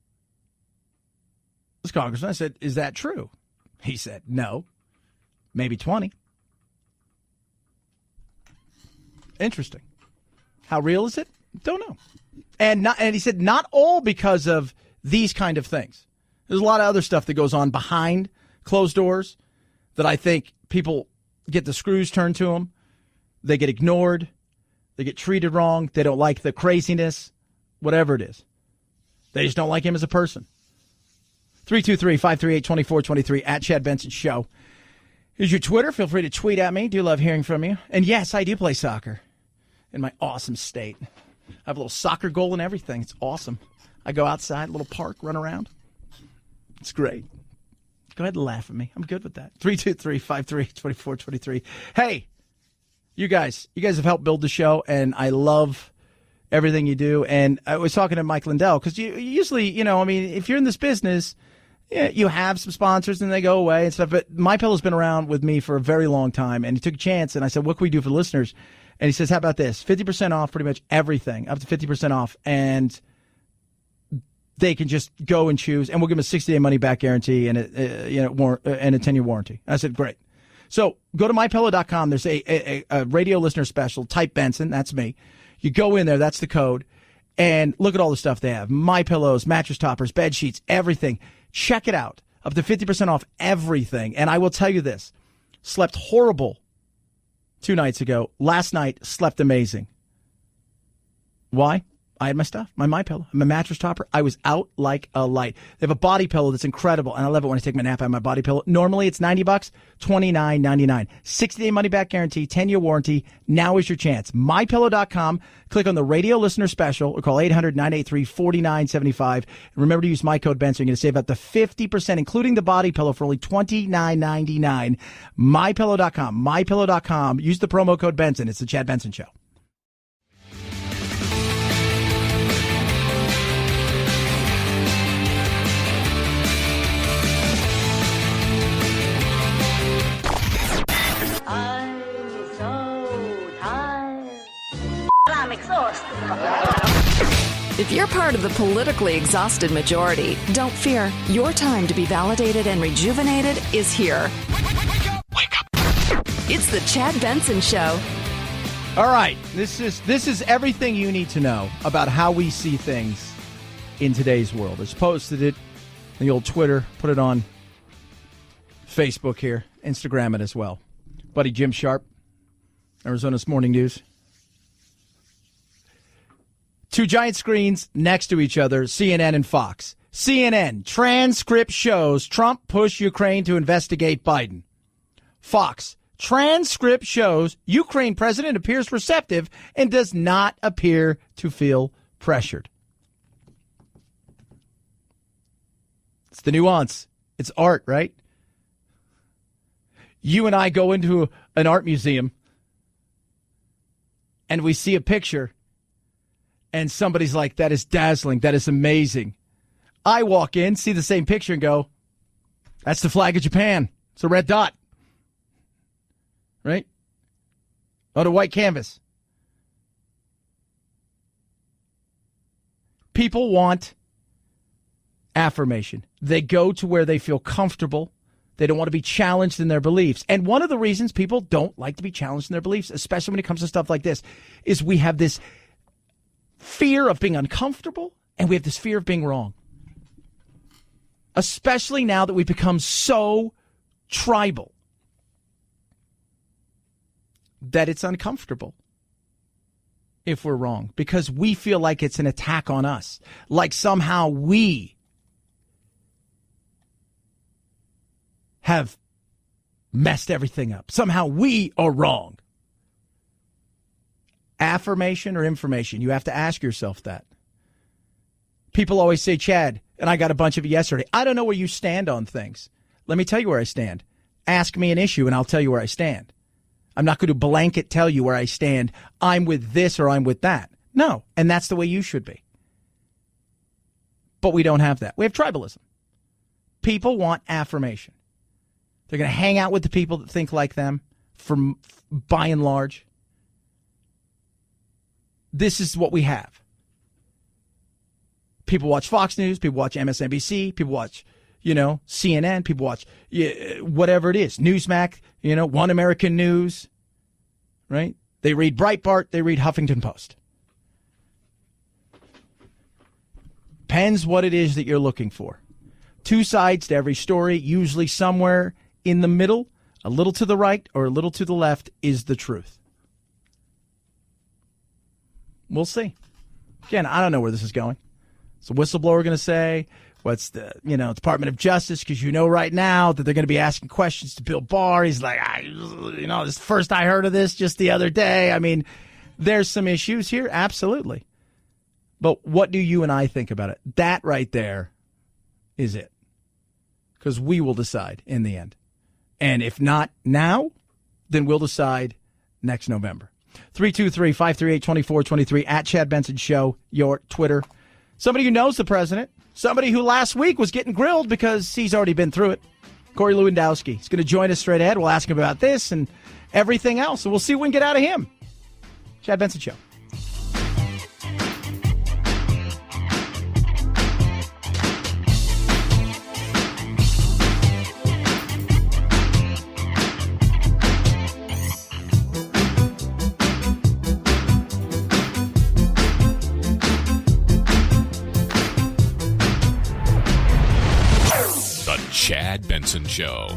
this congressman, I said, is that true? He said, no, maybe 20. Interesting. How real is it? Don't know. And he said not all because of these kind of things. There's a lot of other stuff that goes on behind closed doors that I think people get the screws turned to them. They get ignored. They get treated wrong. They don't like the craziness, whatever it is. They just don't like him as a person. 323-538-2423 at Chad Benson Show. Here's your Twitter. Feel free to tweet at me. Do love hearing from you. And yes, I do play soccer in my awesome state. I have a little soccer goal and everything. It's awesome. I go outside, a little park, run around. It's great. Go ahead and laugh at me. I'm good with that. 323-538-2423. Hey, you guys have helped build the show, and I love everything you do. And I was talking to Mike Lindell because you usually, if you're in this business, you have some sponsors and they go away and stuff. But MyPillow's been around with me for a very long time, and he took a chance. And I said, what can we do for the listeners? And he says, how about this? 50% off pretty much everything, up to 50% off. And they can just go and choose. And we'll give them a 60-day money-back guarantee and a 10-year warranty. And I said, great. So go to MyPillow.com. There's a radio listener special. Type Benson. That's me. You go in there. That's the code. And look at all the stuff they have. MyPillows, mattress toppers, bed sheets, everything. Check it out. Up to 50% off everything. And I will tell you this. Slept horrible 2 nights ago. Last night, slept amazing. Why? I had my stuff, my MyPillow, my mattress topper. I was out like a light. They have a body pillow that's incredible, and I love it when I take my nap out of my body pillow. Normally, it's $90, $29.99. 60-day money-back guarantee, 10-year warranty. Now is your chance. MyPillow.com. Click on the radio listener special or call 800-983-4975. And remember to use my code Benson. You're going to save up to 50%, including the body pillow, for only $29.99. MyPillow.com. MyPillow.com. Use the promo code Benson. It's the Chad Benson Show. If you're part of the politically exhausted majority, don't fear. Your time to be validated and rejuvenated is here. Wake up. It's the Chad Benson Show. All right, this is everything you need to know about how we see things in today's world. I just posted it on the old Twitter, put it on Facebook here, Instagram it as well. Buddy Jim Sharp, Arizona's Morning News. Two giant screens next to each other, CNN and Fox. CNN, transcript shows Trump pushed Ukraine to investigate Biden. Fox, transcript shows Ukraine president appears receptive and does not appear to feel pressured. It's the nuance. It's art, right? You and I go into an art museum and we see a picture and somebody's like, that is dazzling. That is amazing. I walk in, see the same picture and go, that's the flag of Japan. It's a red dot. Right? On a white canvas. People want affirmation. They go to where they feel comfortable. They don't want to be challenged in their beliefs. And one of the reasons people don't like to be challenged in their beliefs, especially when it comes to stuff like this, is we have this fear of being uncomfortable and we have this fear of being wrong. Especially now that we've become so tribal that it's uncomfortable if we're wrong because we feel like it's an attack on us, like somehow we have messed everything up. Somehow we are wrong. Affirmation or information? You have to ask yourself that. People always say, Chad, and I got a bunch of it yesterday, I don't know where you stand on things. Let me tell you where I stand. Ask me an issue and I'll tell you where I stand. I'm not going to blanket tell you where I stand. I'm with this or I'm with that. No, and that's the way you should be. But we don't have that. We have tribalism. People want affirmation. They're going to hang out with the people that think like them, by and large. This is what we have. People watch Fox News, people watch MSNBC, people watch, CNN, people watch whatever it is, Newsmax, One American News, right? They read Breitbart, they read Huffington Post. Depends what it is that you're looking for. Two sides to every story, usually somewhere in the middle, a little to the right or a little to the left is the truth. We'll see. Again, I don't know where this is going. What's the whistleblower going to say? What's the, Department of Justice? Because right now that they're going to be asking questions to Bill Barr. He's like, this is the first I heard of this just the other day. I mean, there's some issues here. Absolutely. But what do you and I think about it? That right there is it. Because we will decide in the end. And if not now, then we'll decide next November. 323-538-2423 at Chad Benson Show, your Twitter. Somebody who knows the president. Somebody who last week was getting grilled because he's already been through it. Corey Lewandowski. He's going to join us straight ahead. We'll ask him about this and everything else. And we'll see what we can get out of him. Chad Benson Show. Chad Benson Show.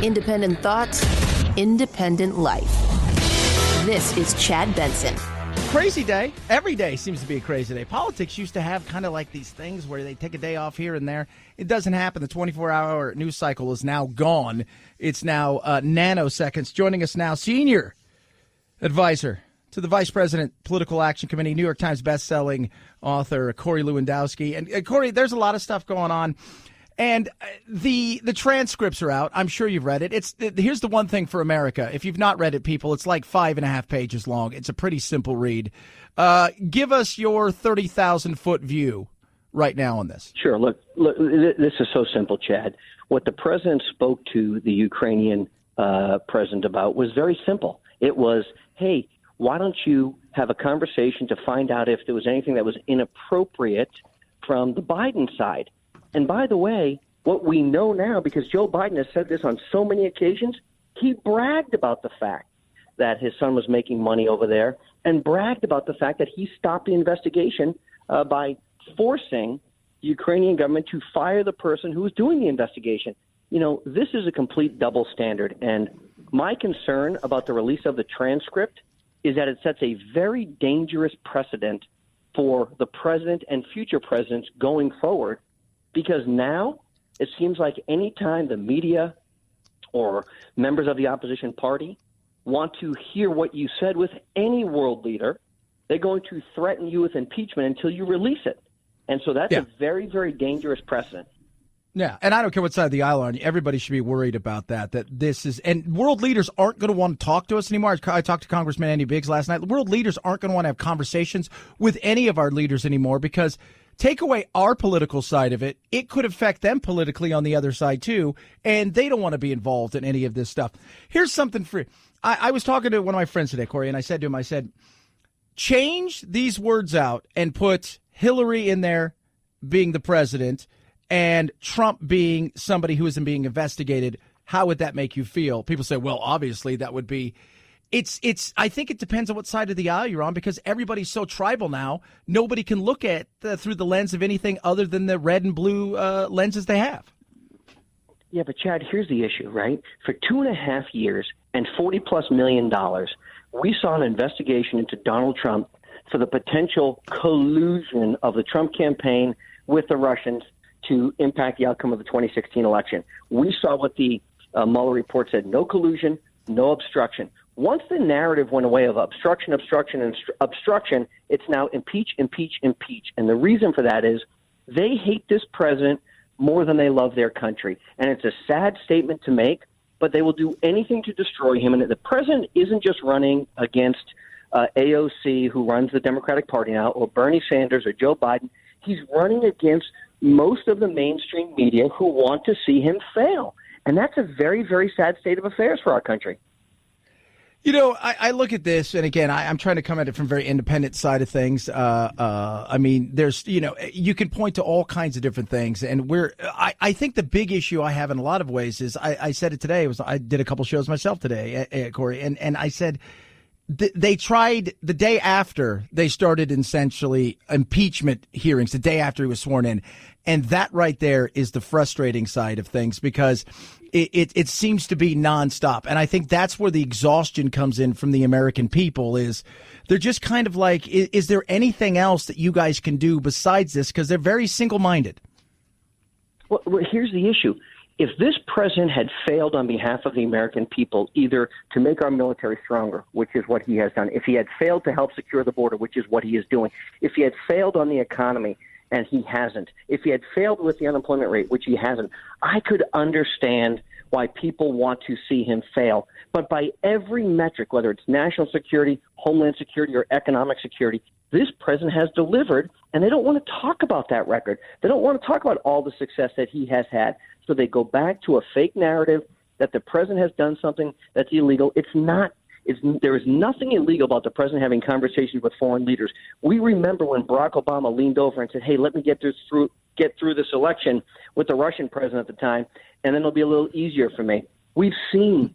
Independent thoughts, independent life. This is Chad Benson. Crazy day. Every day seems to be a crazy day. Politics used to have kind of like these things where they take a day off here and there. It doesn't happen. The 24-hour news cycle is now gone. It's now nanoseconds. Joining us now, senior advisor to the Vice President Political Action Committee, New York Times bestselling author Corey Lewandowski. And Corey, there's a lot of stuff going on. And the transcripts are out. I'm sure you've read it. Here's the one thing for America. If you've not read it, people, it's like 5.5 pages long. It's a pretty simple read. Give us your 30,000-foot view right now on this. Sure. Look, this is so simple, Chad. What the president spoke to the Ukrainian president about was very simple. It was, hey, why don't you have a conversation to find out if there was anything that was inappropriate from the Biden side? And by the way, what we know now, because Joe Biden has said this on so many occasions, he bragged about the fact that his son was making money over there and bragged about the fact that he stopped the investigation by forcing the Ukrainian government to fire the person who was doing the investigation. You know, this is a complete double standard. And my concern about the release of the transcript is that it sets a very dangerous precedent for the president and future presidents going forward, because now it seems like any time the media or members of the opposition party want to hear what you said with any world leader, they're going to threaten you with impeachment until you release it. And so that's a very, very dangerous precedent. Yeah, and I don't care what side of the aisle on. Everybody should be worried about that this is – and world leaders aren't going to want to talk to us anymore. I talked to Congressman Andy Biggs last night. World leaders aren't going to want to have conversations with any of our leaders anymore, because take away our political side of it, it could affect them politically on the other side too, and they don't want to be involved in any of this stuff. Here's something for you. I was talking to one of my friends today, Corey, and I said to him, change these words out and put Hillary in there being the president and Trump being somebody who isn't being investigated. How would that make you feel? People say, well, obviously that would be I think it depends on what side of the aisle you're on, because everybody's so tribal now. Nobody can look at through the lens of anything other than the red and blue lenses they have. Yeah, but Chad, here's the issue, right? For 2.5 years and $40+ million, we saw an investigation into Donald Trump for the potential collusion of the Trump campaign with the Russians to impact the outcome of the 2016 election. We saw what the Mueller report said: no collusion, no obstruction. Once the narrative went away of obstruction, it's now impeach, impeach, impeach. And the reason for that is they hate this president more than they love their country. And it's a sad statement to make, but they will do anything to destroy him. And the president isn't just running against AOC, who runs the Democratic Party now, or Bernie Sanders or Joe Biden. He's running against most of the mainstream media who want to see him fail. And that's a very, very sad state of affairs for our country. You know, I look at this, and again, I'm trying to come at it from a very independent side of things. I mean, there's, you can point to all kinds of different things, and I think the big issue I have in a lot of ways is, I said it today, I did a couple shows myself today, Corey, and I said they tried the day after they started essentially impeachment hearings, the day after he was sworn in, and that right there is the frustrating side of things, because it seems to be nonstop. And I think that's where the exhaustion comes in from the American people, is they're just kind of like, is there anything else that you guys can do besides this? Because they're very single-minded. Well, here's the issue. If this president had failed on behalf of the American people, either to make our military stronger, which is what he has done, if he had failed to help secure the border, which is what he is doing, if he had failed on the economy, and he hasn't, if he had failed with the unemployment rate, which he hasn't, I could understand why people want to see him fail. But by every metric, whether it's national security, homeland security, or economic security, this president has delivered, and they don't want to talk about that record. They don't want to talk about all the success that he has had. So they go back to a fake narrative that the president has done something that's illegal. It's not. There is nothing illegal about the president having conversations with foreign leaders. We remember when Barack Obama leaned over and said, hey, let me get through this election with the Russian president at the time, and then it'll be a little easier for me. We've seen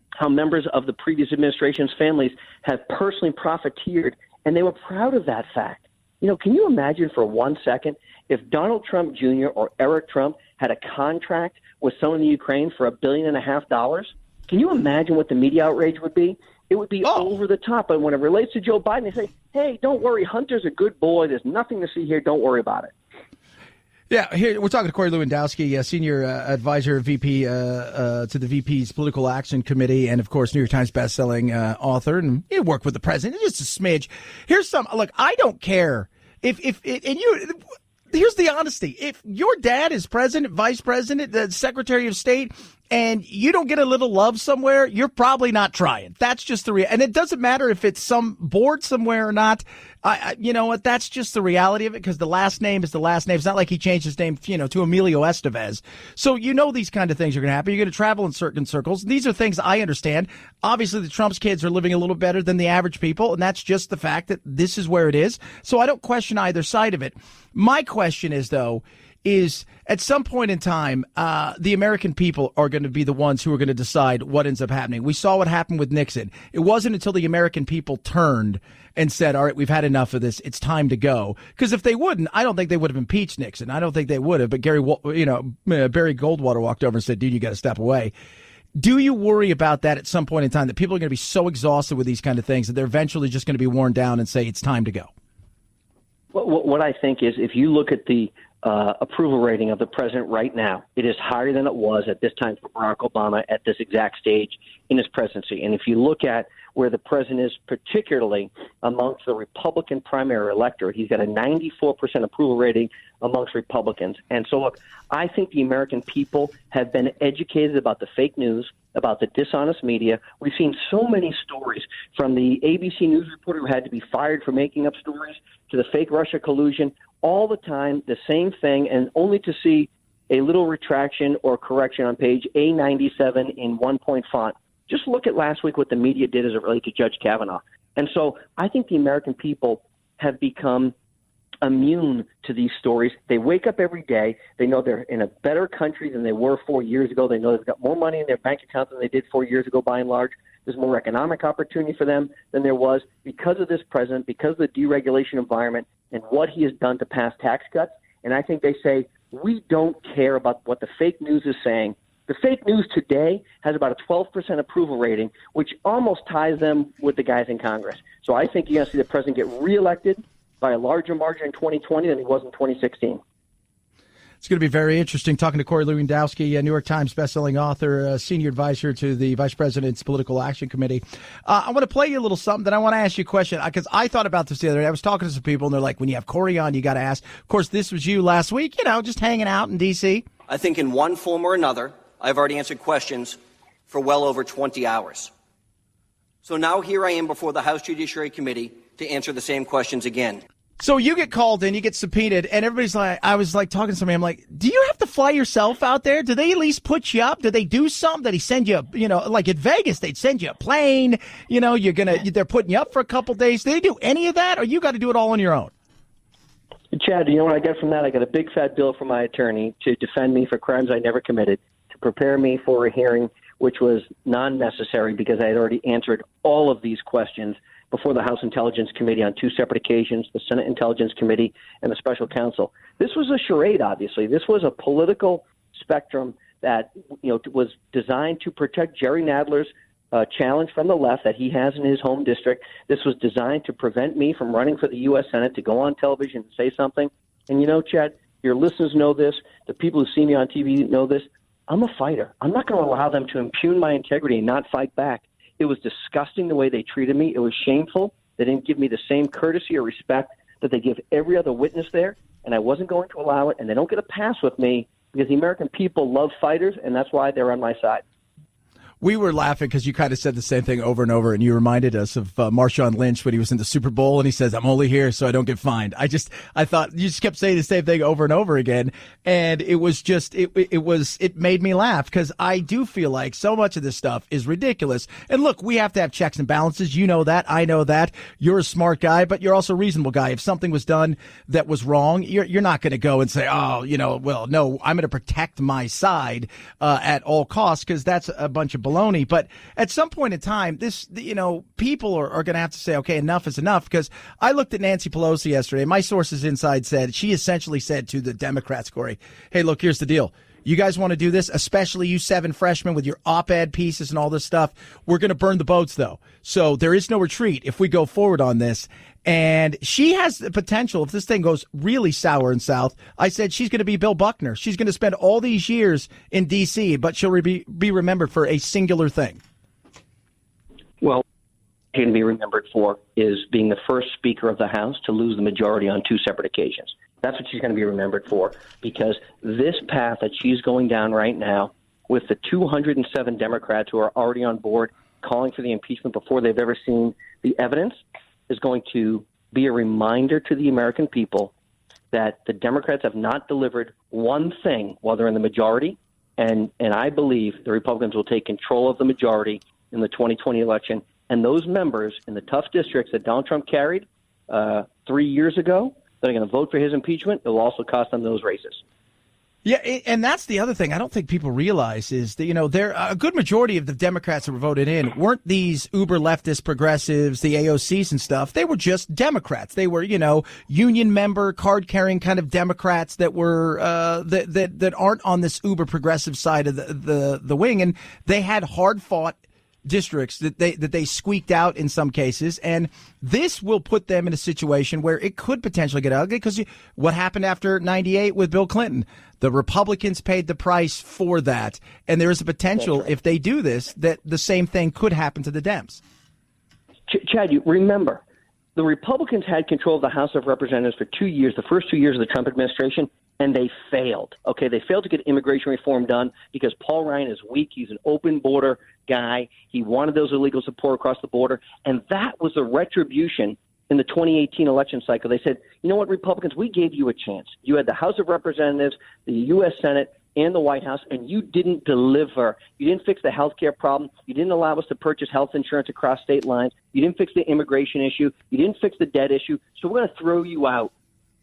how members of the previous administration's families have personally profiteered, and they were proud of that fact. Can you imagine for 1 second if Donald Trump Jr. or Eric Trump had a contract with someone in Ukraine for $1.5 billion? Can you imagine what the media outrage would be? It would be over the top. But when it relates to Joe Biden, they say, hey, don't worry, Hunter's a good boy. There's nothing to see here. Don't worry about it. Yeah, here we're talking to Corey Lewandowski, senior advisor, VP to the VP's Political Action Committee, and of course, New York Times bestselling author, and you work with the president just a smidge. Here's some. Look, I don't care if and you. here's the honesty. If your dad is president, vice president, the secretary of state, and you don't get a little love somewhere, you're probably not trying. That's just the and it doesn't matter if it's some board somewhere or not. You know what? That's just the reality of it, because the last name is the last name. It's not like he changed his name, to Emilio Estevez. So these kind of things are going to happen. You're going to travel in certain circles. These are things I understand. Obviously, the Trump's kids are living a little better than the average people, and that's just the fact that this is where it is. So I don't question either side of it. My question is, though, is at some point in time, the American people are going to be the ones who are going to decide what ends up happening. We saw what happened with Nixon. It wasn't until the American people turned and said, all right, we've had enough of this. It's time to go. Because if they wouldn't, I don't think they would have impeached Nixon. I don't think they would have. But Barry Goldwater walked over and said, dude, you got to step away. Do you worry about that at some point in time, that people are going to be so exhausted with these kind of things that they're eventually just going to be worn down and say it's time to go? What I think is, if you look at the approval rating of the president right now, it is higher than it was at this time for Barack Obama at this exact stage in his presidency. And if you look at where the president is, particularly amongst the Republican primary electorate, he's got a 94% approval rating amongst Republicans. And so, look, I think the American people have been educated about the fake news, about the dishonest media. We've seen so many stories, from the ABC News reporter who had to be fired for making up stories to the fake Russia collusion, all the time the same thing, and only to see a little retraction or correction on page A97 in 1-point font. Just look at last week what the media did as it relates to Judge Kavanaugh. And so I think the American people have become immune to these stories. They wake up every day. They know they're in a better country than they were 4 years ago. They know they've got more money in their bank account than they did 4 years ago, by and large. There's more economic opportunity for them than there was because of this president, because of the deregulation environment and what he has done to pass tax cuts. And I think they say, we don't care about what the fake news is saying. The fake news today has about a 12% approval rating, which almost ties them with the guys in Congress. So I think you're going to see the president get reelected by a larger margin in 2020 than he was in 2016. It's going to be very interesting talking to Corey Lewandowski, a New York Times bestselling author, senior advisor to the Vice President's Political Action Committee. I want to play you a little something, then I want to ask you a question, because I thought about this the other day. I was talking to some people, and they're like, when you have Corey on, you got to ask. Of course, this was you last week, just hanging out in D.C. I think in one form or another, I've already answered questions for well over 20 hours. So now here I am before the House Judiciary Committee to answer the same questions again. So you get called in, you get subpoenaed, and everybody's like, I was like talking to somebody, I'm like, do you have to fly yourself out there? Do they at least put you up? Do they do something? Did he send you, like at Vegas, they'd send you a plane, they're putting you up for a couple days. Do they do any of that, or you got to do it all on your own? Chad, you know what I get from that? I got a big fat bill from my attorney to defend me for crimes I never committed, to prepare me for a hearing which was non-necessary because I had already answered all of these questions before the House Intelligence Committee on 2 separate occasions, the Senate Intelligence Committee, and the Special Counsel. This was a charade, obviously. This was a political spectrum that was designed to protect Jerry Nadler's challenge from the left that he has in his home district. This was designed to prevent me from running for the U.S. Senate, to go on television and say something. And Chad, your listeners know this. The people who see me on TV know this. I'm a fighter. I'm not going to allow them to impugn my integrity and not fight back. It was disgusting the way they treated me. It was shameful. They didn't give me the same courtesy or respect that they give every other witness there, and I wasn't going to allow it. And they don't get a pass with me because the American people love fighters, and that's why they're on my side. We were laughing because you kind of said the same thing over and over, and you reminded us of Marshawn Lynch when he was in the Super Bowl, and he says, I'm only here so I don't get fined. I thought you just kept saying the same thing over and over again, and it was just, it made me laugh, because I do feel like so much of this stuff is ridiculous. And look, we have to have checks and balances. You know that. I know that. You're a smart guy, but you're also a reasonable guy. If something was done that was wrong, you're not going to go and say, well, no, I'm going to protect my side at all costs, because that's a bunch of baloney. But at some point in time, people are going to have to say, okay, enough is enough. Because I looked at Nancy Pelosi yesterday. My sources inside said, she essentially said to the Democrats, Corey, hey, look, here's the deal. You guys want to do this, especially you 7 freshmen with your op-ed pieces and all this stuff. We're going to burn the boats, though. So there is no retreat if we go forward on this. And she has the potential, if this thing goes really sour and south, I said she's going to be Bill Buckner. She's going to spend all these years in D.C., but she'll be remembered for a singular thing. Well, she can be remembered for is being the first Speaker of the House to lose the majority on 2 separate occasions. That's what she's going to be remembered for, because this path that she's going down right now with the 207 Democrats who are already on board calling for the impeachment before they've ever seen the evidence is going to be a reminder to the American people that the Democrats have not delivered one thing while they're in the majority, and I believe the Republicans will take control of the majority in the 2020 election, and those members in the tough districts that Donald Trump carried 3 years ago that are going to vote for his impeachment, it will also cost them those races. Yeah, and that's the other thing I don't think people realize is that, there a good majority of the Democrats that were voted in weren't these uber leftist progressives, the AOCs and stuff. They were just Democrats. They were, union member, card carrying kind of Democrats that were that aren't on this uber progressive side of the wing. And they had hard fought districts that they squeaked out in some cases, and this will put them in a situation where it could potentially get ugly, because what happened after 98 with Bill Clinton, the Republicans paid the price for that, and there is a potential if they do this that the same thing could happen to the Dems. Chad, you remember the Republicans had control of the House of Representatives for 2 years, the first 2 years of the Trump administration, and they failed. Okay, they failed to get immigration reform done because Paul Ryan is weak. He's an open border guy. He wanted those illegals to pour across the border, and that was a retribution in the 2018 election cycle. They said, you know what, Republicans, we gave you a chance. You had the House of Representatives, the U.S. Senate, and the White House, and you didn't deliver. You didn't fix the health care problem. You didn't allow us to purchase health insurance across state lines. You didn't fix the immigration issue. You didn't fix the debt issue. So we're going to throw you out.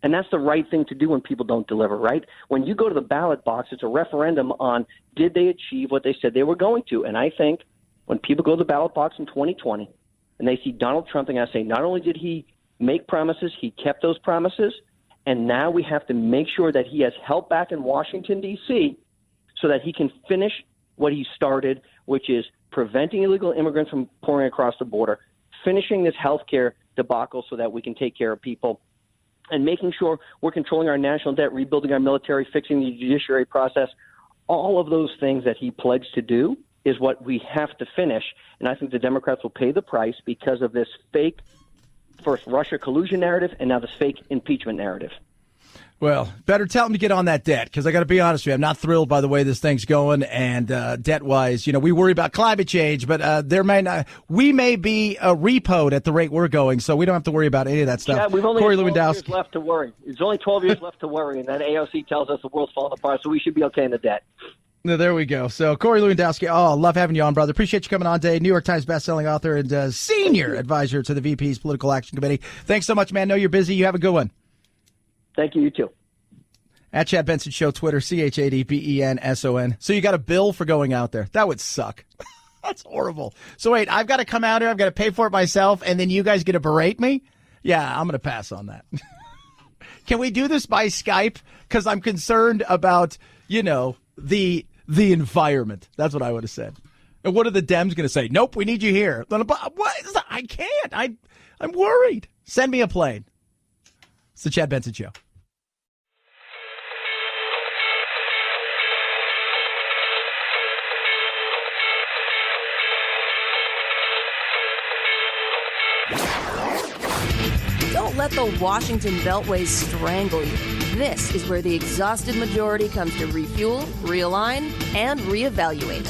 And that's the right thing to do when people don't deliver, right? When you go to the ballot box, it's a referendum on did they achieve what they said they were going to. And I think when people go to the ballot box in 2020 and they see Donald Trump, they're going to say not only did he make promises, he kept those promises, and now we have to make sure that he has help back in Washington, D.C., so that he can finish what he started, which is preventing illegal immigrants from pouring across the border, finishing this health care debacle so that we can take care of people, and making sure we're controlling our national debt, rebuilding our military, fixing the judiciary process. All of those things that he pledged to do is what we have to finish. And I think the Democrats will pay the price because of this fake first Russia collusion narrative and now this fake impeachment narrative. Well, better tell him to get on that debt, because I got to be honest with you, I'm not thrilled by the way this thing's going. And debt-wise, we worry about climate change, but we may be repoed at the rate we're going, so we don't have to worry about any of that stuff. Yeah, we've only 12 years left to worry. There's only 12 years left to worry, and that AOC tells us the world's falling apart, so we should be okay in the debt. No, there we go. So Corey Lewandowski, love having you on, brother. Appreciate you coming on today. New York Times bestselling author and senior advisor to the VP's Political Action Committee. Thanks so much, man. Know you're busy. You have a good one. Thank you. You too. At Chad Benson Show, Twitter, ChadBenson. So you got a bill for going out there. That would suck. That's horrible. So wait, I've got to come out here. I've got to pay for it myself, and then you guys get to berate me? Yeah, I'm going to pass on that. Can we do this by Skype? Because I'm concerned about, the environment. That's what I would have said. And what are the Dems going to say? Nope, we need you here. What? I can't. I'm worried. Send me a plane. It's the Chad Benson Show. Don't let the Washington Beltway strangle you. This is where the exhausted majority comes to refuel, realign, and reevaluate.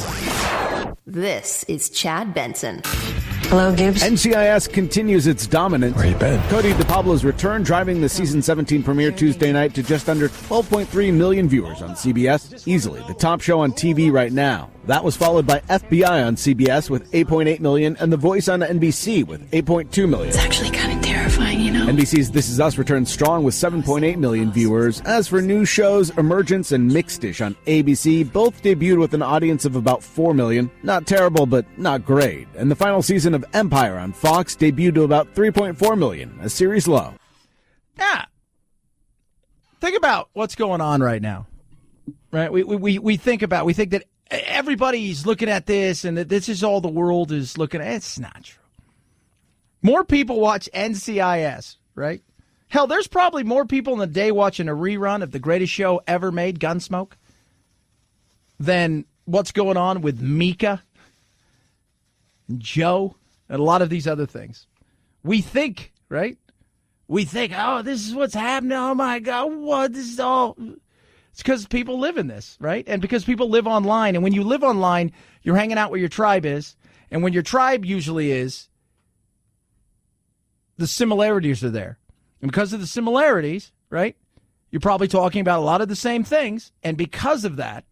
This is Chad Benson. Hello, Gibbs. NCIS continues its dominance. Where you been? Cody DiPablo's return, driving the season 17 premiere Tuesday night to just under 12.3 million viewers on CBS. Easily the top show on TV right now. That was followed by FBI on CBS with 8.8 million and The Voice on NBC with 8.2 million. It's actually kind of terrifying, NBC's This Is Us returns strong with 7.8 million viewers. As for new shows, Emergence and Mixed-ish on ABC both debuted with an audience of about 4 million. Not terrible, but not great. And the final season of Empire on Fox debuted to about 3.4 million, a series low. Yeah. Think about what's going on right now. Right? We think that everybody's looking at this and that this is all the world is looking at. It's not true. More people watch NCIS, right? Hell, there's probably more people in the day watching a rerun of the greatest show ever made, Gunsmoke, than what's going on with Mika, and Joe, and a lot of these other things. We think, right? we think, oh, this is what's happening. Oh, my God, what? This is all. It's because people live in this, right? And because people live online. And when you live online, you're hanging out where your tribe is. And when your tribe usually is, the similarities are there. And because of the similarities, right, you're probably talking about a lot of the same things. And because of that,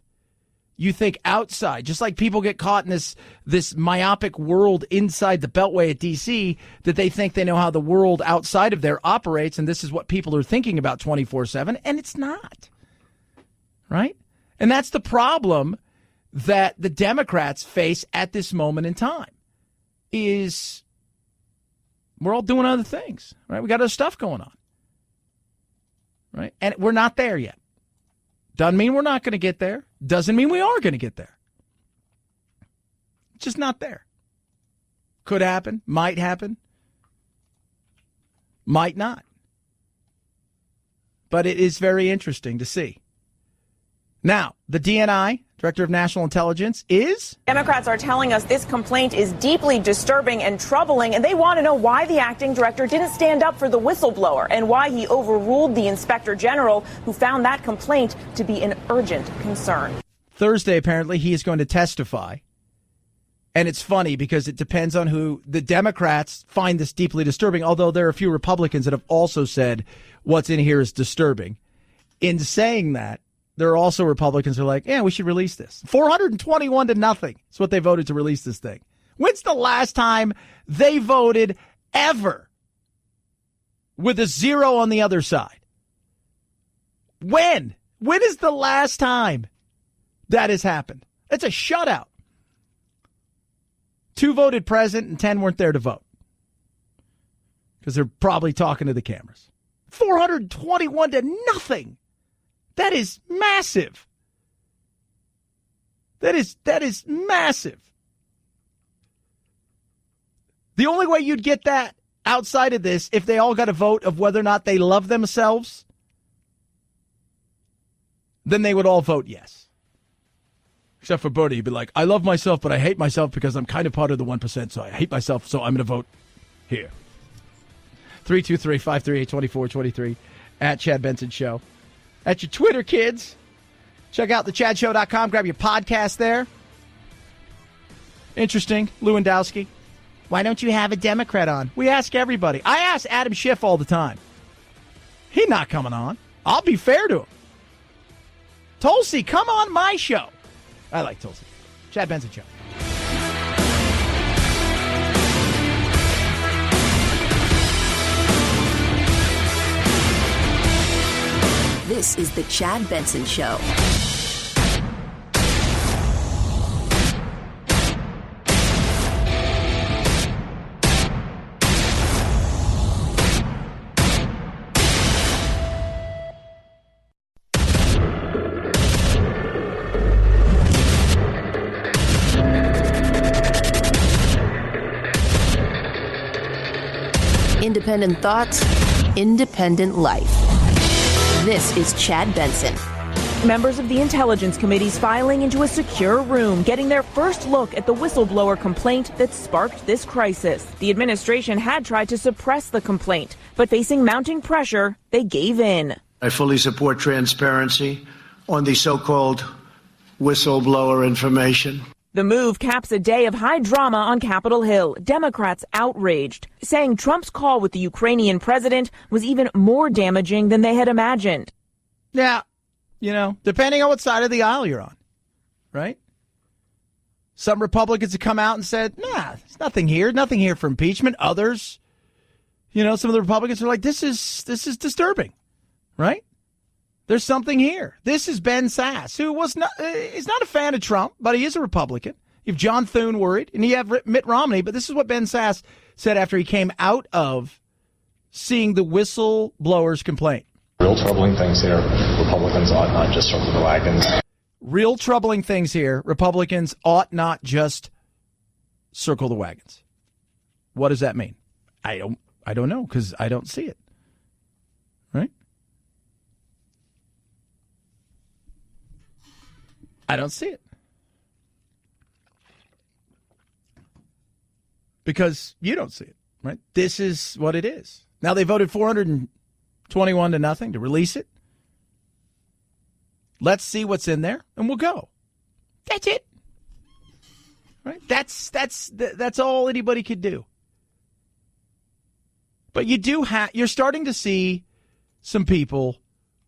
you think outside, just like people get caught in this myopic world inside the Beltway at D.C., that they think they know how the world outside of there operates, and this is what people are thinking about 24/7, and it's not, right? And that's the problem that the Democrats face at this moment in time, is we're all doing other things, right? We got other stuff going on, right? And we're not there yet. Doesn't mean we're not going to get there. Doesn't mean we are going to get there. Just not there. Could happen. Might happen. Might not. But it is very interesting to see. Now, the DNI, Director of National Intelligence, is? Democrats are telling us this complaint is deeply disturbing and troubling, and they want to know why the acting director didn't stand up for the whistleblower and why he overruled the inspector general, who found that complaint to be an urgent concern. Thursday, apparently, he is going to testify. And it's funny because it depends on who. The Democrats find this deeply disturbing, although there are a few Republicans that have also said what's in here is disturbing. In saying that, there are also Republicans who are like, yeah, we should release this. 421 to nothing is what they voted to release this thing. When's the last time they voted ever with a 0 on the other side? When? When is the last time that has happened? It's a shutout. 2 voted present and 10 weren't there to vote because they're probably talking to the cameras. 421 to nothing. That is massive. That is massive. The only way you'd get that outside of this, if they all got a vote of whether or not they love themselves, then they would all vote yes. Except for Bernie, he'd be like, I love myself, but I hate myself because I'm kind of part of the 1%, so I hate myself, so I'm going to vote here. 323-538-2423 at Chad Benson Show. At your Twitter, kids. Check out thechadshow.com. Grab your podcast there. Interesting. Lewandowski. Why don't you have a Democrat on? We ask everybody. I ask Adam Schiff all the time. He's not coming on. I'll be fair to him. Tulsi, come on my show. I like Tulsi. Chad Benson Show. This is the Chad Benson Show. Independent thoughts, independent life. This is Chad Benson. Members of the Intelligence Committee's filing into a secure room, getting their first look at the whistleblower complaint that sparked this crisis. The administration had tried to suppress the complaint, but facing mounting pressure, they gave in. I fully support transparency on the so-called whistleblower information. The move caps a day of high drama on Capitol Hill. Democrats outraged, saying Trump's call with the Ukrainian president was even more damaging than they had imagined. Yeah, depending on what side of the aisle you're on, right? Some Republicans have come out and said, nah, there's nothing here for impeachment. Others, some of the Republicans are like, this is disturbing, right? There's something here. This is Ben Sasse, who is not a fan of Trump, but he is a Republican. You have John Thune worried, and you have Mitt Romney, but this is what Ben Sasse said after he came out of seeing the whistleblower's complaint. Real troubling things here. Republicans ought not just circle the wagons. Real troubling things here. Republicans ought not just circle the wagons. What does that mean? I don't know, because I don't see it. Right? I don't see it. Because you don't see it, right? This is what it is. Now they voted 421 to nothing to release it. Let's see what's in there, and we'll go. That's it. Right? That's all anybody could do. But you're starting to see some people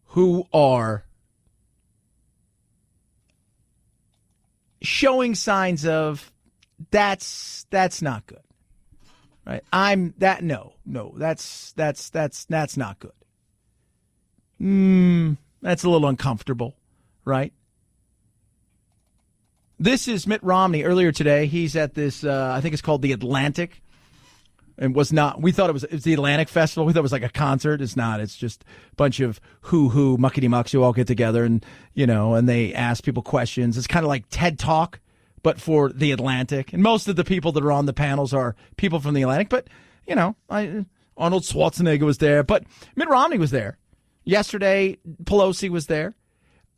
who are showing signs of that's not good. Right? That's not good. That's a little uncomfortable, right? This is Mitt Romney earlier today. He's at this, I think it's called The Atlantic. And we thought it was the Atlantic Festival. We thought it was like a concert. It's not. It's just a bunch of muckety mucks who all get together and they ask people questions. It's kind of like TED Talk, but for the Atlantic. And most of the people that are on the panels are people from the Atlantic. But, Arnold Schwarzenegger was there. But Mitt Romney was there. Yesterday, Pelosi was there.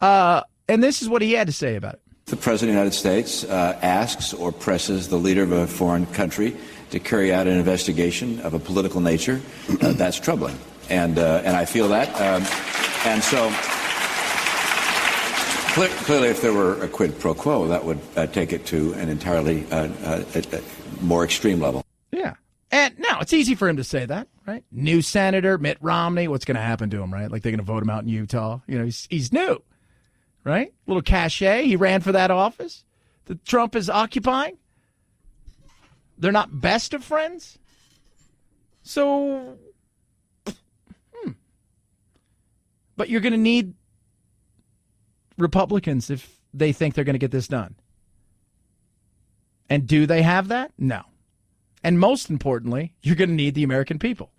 And this is what he had to say about it. The President of the United States asks or presses the leader of a foreign country to carry out an investigation of a political nature. That's troubling. And I feel that. And so clearly if there were a quid pro quo, that would take it to an entirely more extreme level. Yeah. And now it's easy for him to say that, right? New senator, Mitt Romney, what's going to happen to him, right? Like they're going to vote him out in Utah. He's new, right? Little cachet. He ran for that office that Trump is occupying. They're not best of friends. So, but you're going to need Republicans if they think they're going to get this done. And do they have that? No. And most importantly, you're going to need the American people.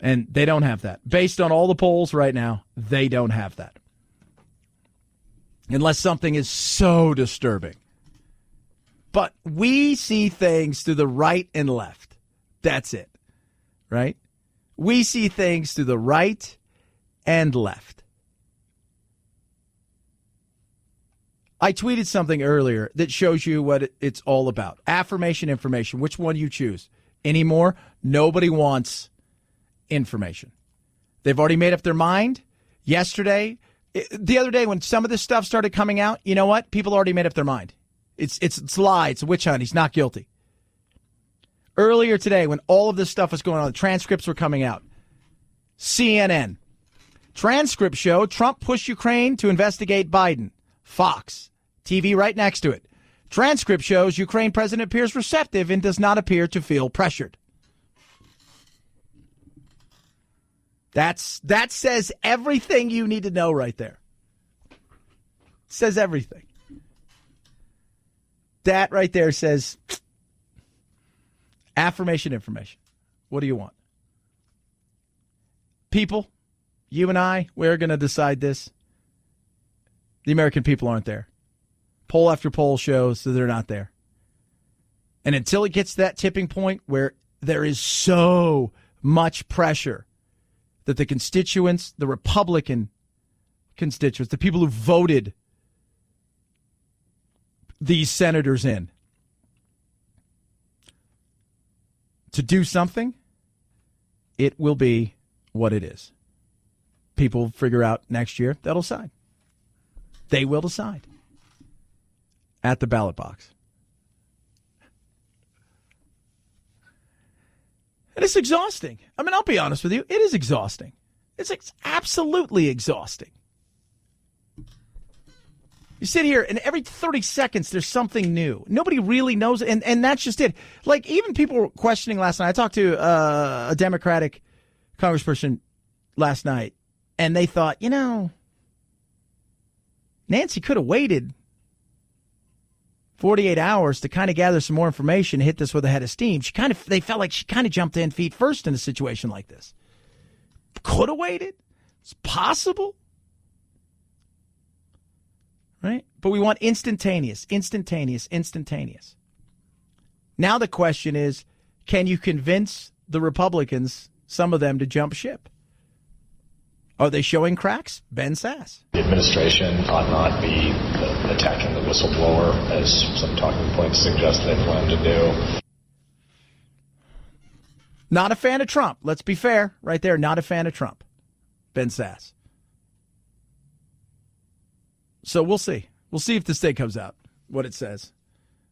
And they don't have that. Based on all the polls right now, they don't have that. Unless something is so disturbing. But we see things to the right and left. That's it. Right? We see things to the right and left. I tweeted something earlier that shows you what it's all about. Affirmation, information. Which one you choose? Anymore, nobody wants information. They've already made up their mind. The other day when some of this stuff started coming out, you know what? People already made up their mind. It's a lie. It's a witch hunt. He's not guilty. Earlier today when all of this stuff was going on, the transcripts were coming out. CNN. Transcript show Trump pushed Ukraine to investigate Biden. Fox. TV right next to it. Transcript shows Ukraine president appears receptive and does not appear to feel pressured. That says everything you need to know right there. Says everything. That right there says affirmation, information. What do you want? People, you and I, we're going to decide this. The American people aren't there. Poll after poll shows that they're not there. And until it gets to that tipping point where there is so much pressure that the constituents, the Republican constituents, the people who voted these senators in to do something, it will be what it is. People figure out next year, they'll decide. They will decide at the ballot box. And it's exhausting. I mean, I'll be honest with you. It is exhausting. It's absolutely exhausting. You sit here, and every 30 seconds, there's something new. Nobody really knows it, and that's just it. Like, even people were questioning last night. I talked to a Democratic congressperson last night, and they thought, Nancy could have waited 48 hours to kind of gather some more information, hit this with a head of steam. They felt like she kind of jumped in feet first in a situation like this. Could have waited. It's possible. Right? But we want instantaneous. Now the question is, can you convince the Republicans, some of them, to jump ship? Are they showing cracks? Ben Sass. The administration ought not be attacking the whistleblower, as some talking points suggest they plan to do. Not a fan of Trump. Let's be fair. Right there, not a fan of Trump. Ben Sass. So we'll see. We'll see if this thing comes out, what it says.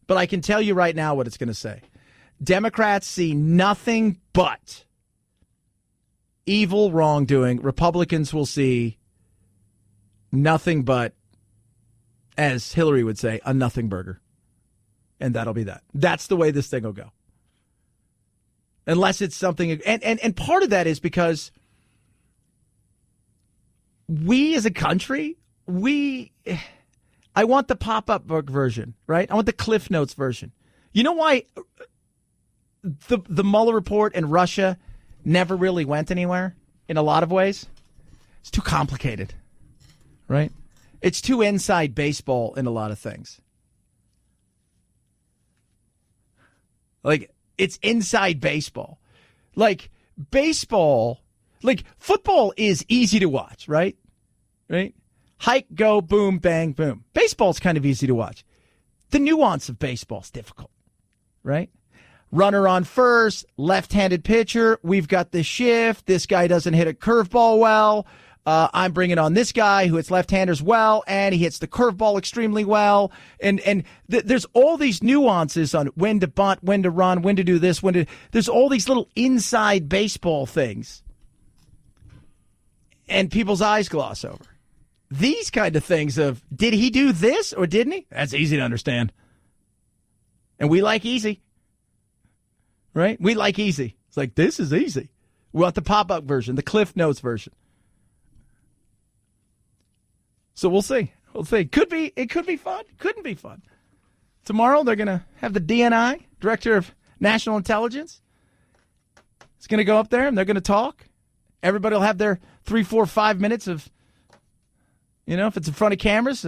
But I can tell you right now what it's going to say. Democrats see nothing but evil wrongdoing. Republicans will see nothing but, as Hillary would say, a nothing burger. And that'll be that. That's the way this thing will go. Unless it's something, and part of that is because we as a country, I want the pop-up book version, right? I want the Cliff Notes version. You know why the Mueller report and Russia never really went anywhere in a lot of ways? It's too complicated, right? It's too inside baseball in a lot of things. Like, it's inside baseball. Like, baseball, like, football is easy to watch, right? Right? Hike, go, boom, bang, boom. Baseball's kind of easy to watch. The nuance of baseball is difficult, right? Runner on first, left-handed pitcher. We've got the shift. This guy doesn't hit a curveball well. I'm bringing on this guy who hits left-handers well, and he hits the curveball extremely well. And there's all these nuances on when to bunt, when to run, when to do this, there's all these little inside baseball things. And people's eyes gloss over. These kind of things of, did he do this or didn't he? That's easy to understand. And we like easy. Right? We like easy. It's like, this is easy. We want the pop-up version, the Cliff Notes version. So we'll see. We'll see. It could be fun. Couldn't be fun. Tomorrow they're going to have the DNI, Director of National Intelligence. It's going to go up there and they're going to talk. Everybody will have their 3, 4, 5 minutes of, if it's in front of cameras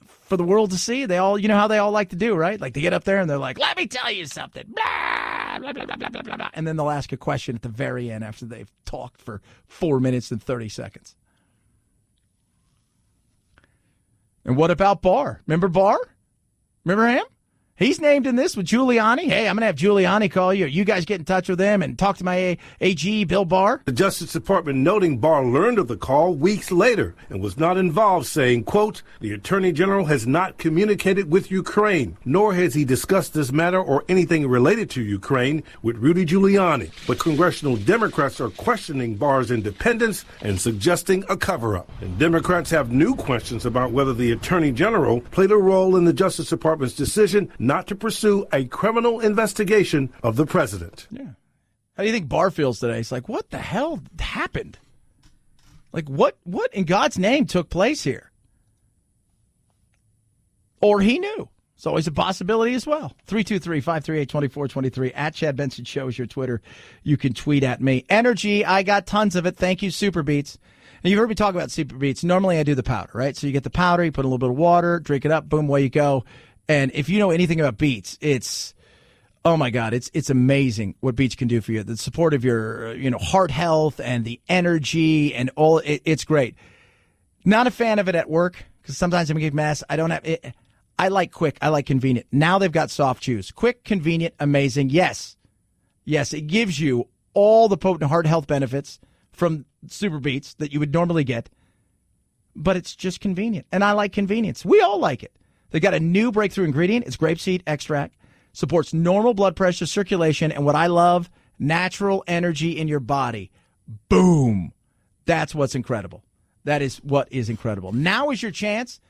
for the world to see. They all, how they all like to do, right? Like they get up there and they're like, let me tell you something. Blah, blah, blah, blah, blah, blah, blah. And then they'll ask a question at the very end after they've talked for 4 minutes and 30 seconds. And what about Barr? Remember Barr? Remember him? He's named in this with Giuliani. Hey, I'm going to have Giuliani call you. You guys get in touch with him and talk to my AG, Bill Barr. The Justice Department noting Barr learned of the call weeks later and was not involved, saying, quote, the Attorney General has not communicated with Ukraine, nor has he discussed this matter or anything related to Ukraine with Rudy Giuliani. But congressional Democrats are questioning Barr's independence and suggesting a cover-up. And Democrats have new questions about whether the Attorney General played a role in the Justice Department's decision not to pursue a criminal investigation of the president. Yeah. How do you think Barr feels today? It's like, what the hell happened? Like, what in God's name took place here? Or he knew. It's always a possibility as well. 323-538-2423. At Chad Benson Show is your Twitter. You can tweet at me. Energy, I got tons of it. Thank you, Super Beats. And you've heard me talk about Super Beats. Normally I do the powder, right? So you get the powder, you put a little bit of water, drink it up, boom, away you go. And if you know anything about Beats, it's, oh my God, it's amazing what Beats can do for you. The support of your, heart health and the energy and all, it's great. Not a fan of it at work because sometimes I'm a big mess. I don't have it. I like quick. I like convenient. Now they've got soft chews. Quick, convenient, amazing. Yes, it gives you all the potent heart health benefits from Super Beats that you would normally get, but it's just convenient. And I like convenience. We all like it. They got a new breakthrough ingredient. It's grapeseed extract. Supports normal blood pressure, circulation, and what I love, natural energy in your body. Boom. That's what's incredible. That is what is incredible. Now is your chance.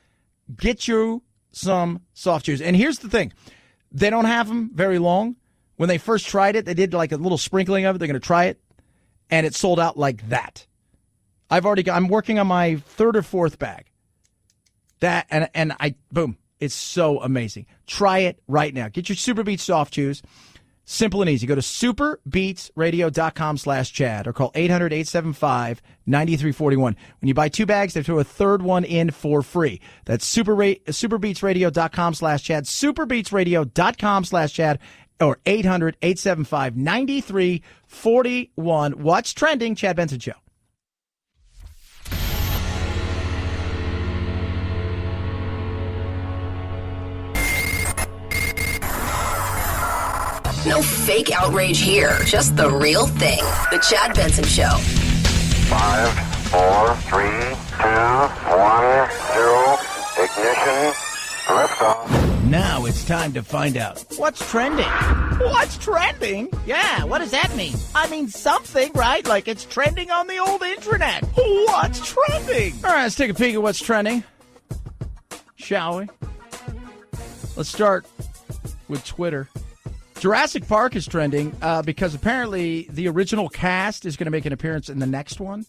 Get you some soft chews. And here's the thing. They don't have them very long. When they first tried it, they did like a little sprinkling of it. They're going to try it. And it sold out like that. I'm working on my 3rd or 4th bag. That, and boom. It's so amazing. Try it right now. Get your Super Beats soft chews. Simple and easy. Go to superbeatsradio.com/Chad or call 800-875-9341. When you buy 2 bags, they throw a 3rd one in for free. That's superbeatsradio.com/Chad, superbeatsradio.com/Chad, or 800-875-9341. What's trending? Chad Benson Show. No fake outrage here. Just the real thing. The Chad Benson Show. 5, 4, 3, 2, 1, 0. Ignition. Liftoff. Now it's time to find out what's trending. What's trending? Yeah, what does that mean? I mean something, right? Like it's trending on the old internet. What's trending? All right, let's take a peek at what's trending. Shall we? Let's start with Twitter. Jurassic Park is trending because apparently the original cast is going to make an appearance in the next one.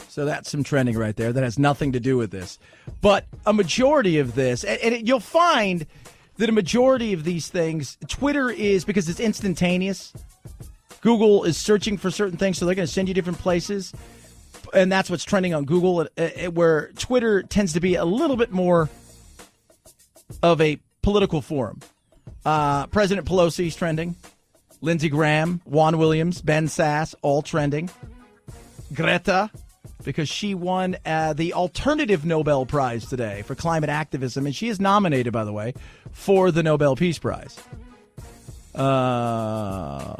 So that's some trending right there that has nothing to do with this. But a majority of this, and you'll find that a majority of these things, Twitter is, because it's instantaneous, Google is searching for certain things, so they're going to send you different places. And that's what's trending on Google, where Twitter tends to be a little bit more of a political forum. President Pelosi is trending. Lindsey Graham, Juan Williams, Ben Sass, all trending. Greta, because she won the alternative Nobel Prize today for climate activism, and she is nominated, by the way, for the Nobel Peace Prize. Mel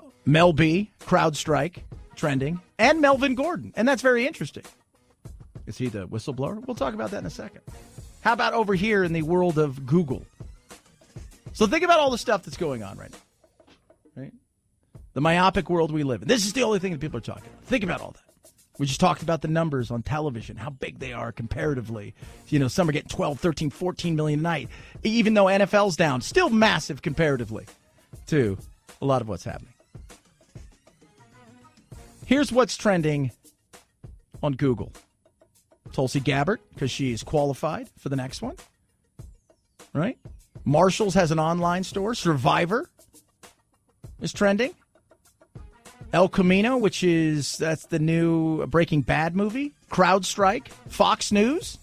B, CrowdStrike, trending, and Melvin Gordon, and that's very interesting. Is he the whistleblower? We'll talk about that in a second. How about over here in the world of Google? So think about all the stuff that's going on right now. Right? The myopic world we live in. This is the only thing that people are talking about. Think about all that. We just talked about the numbers on television, how big they are comparatively. You know, some are getting 12, 13, 14 million a night. Even though NFL's down, still massive comparatively to a lot of what's happening. Here's what's trending on Google. Tulsi Gabbard, because she is qualified for the next one. Right? Marshall's has an online store. Survivor is trending. El Camino, that's the new Breaking Bad movie. CrowdStrike, Fox News,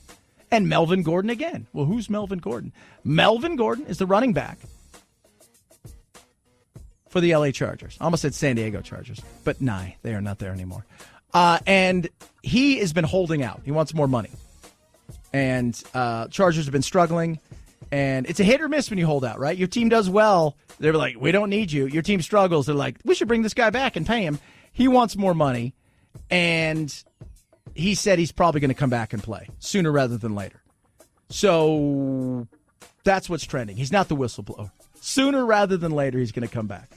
and Melvin Gordon again. Well, who's Melvin Gordon? Melvin Gordon is the running back for the LA Chargers. I almost said San Diego Chargers, but nah, they are not there anymore. And he has been holding out. He wants more money. And Chargers have been struggling. And it's a hit or miss when you hold out, right? Your team does well. They're like, we don't need you. Your team struggles. They're like, we should bring this guy back and pay him. He wants more money. And he said he's probably going to come back and play sooner rather than later. So that's what's trending. He's not the whistleblower. Sooner rather than later, he's going to come back.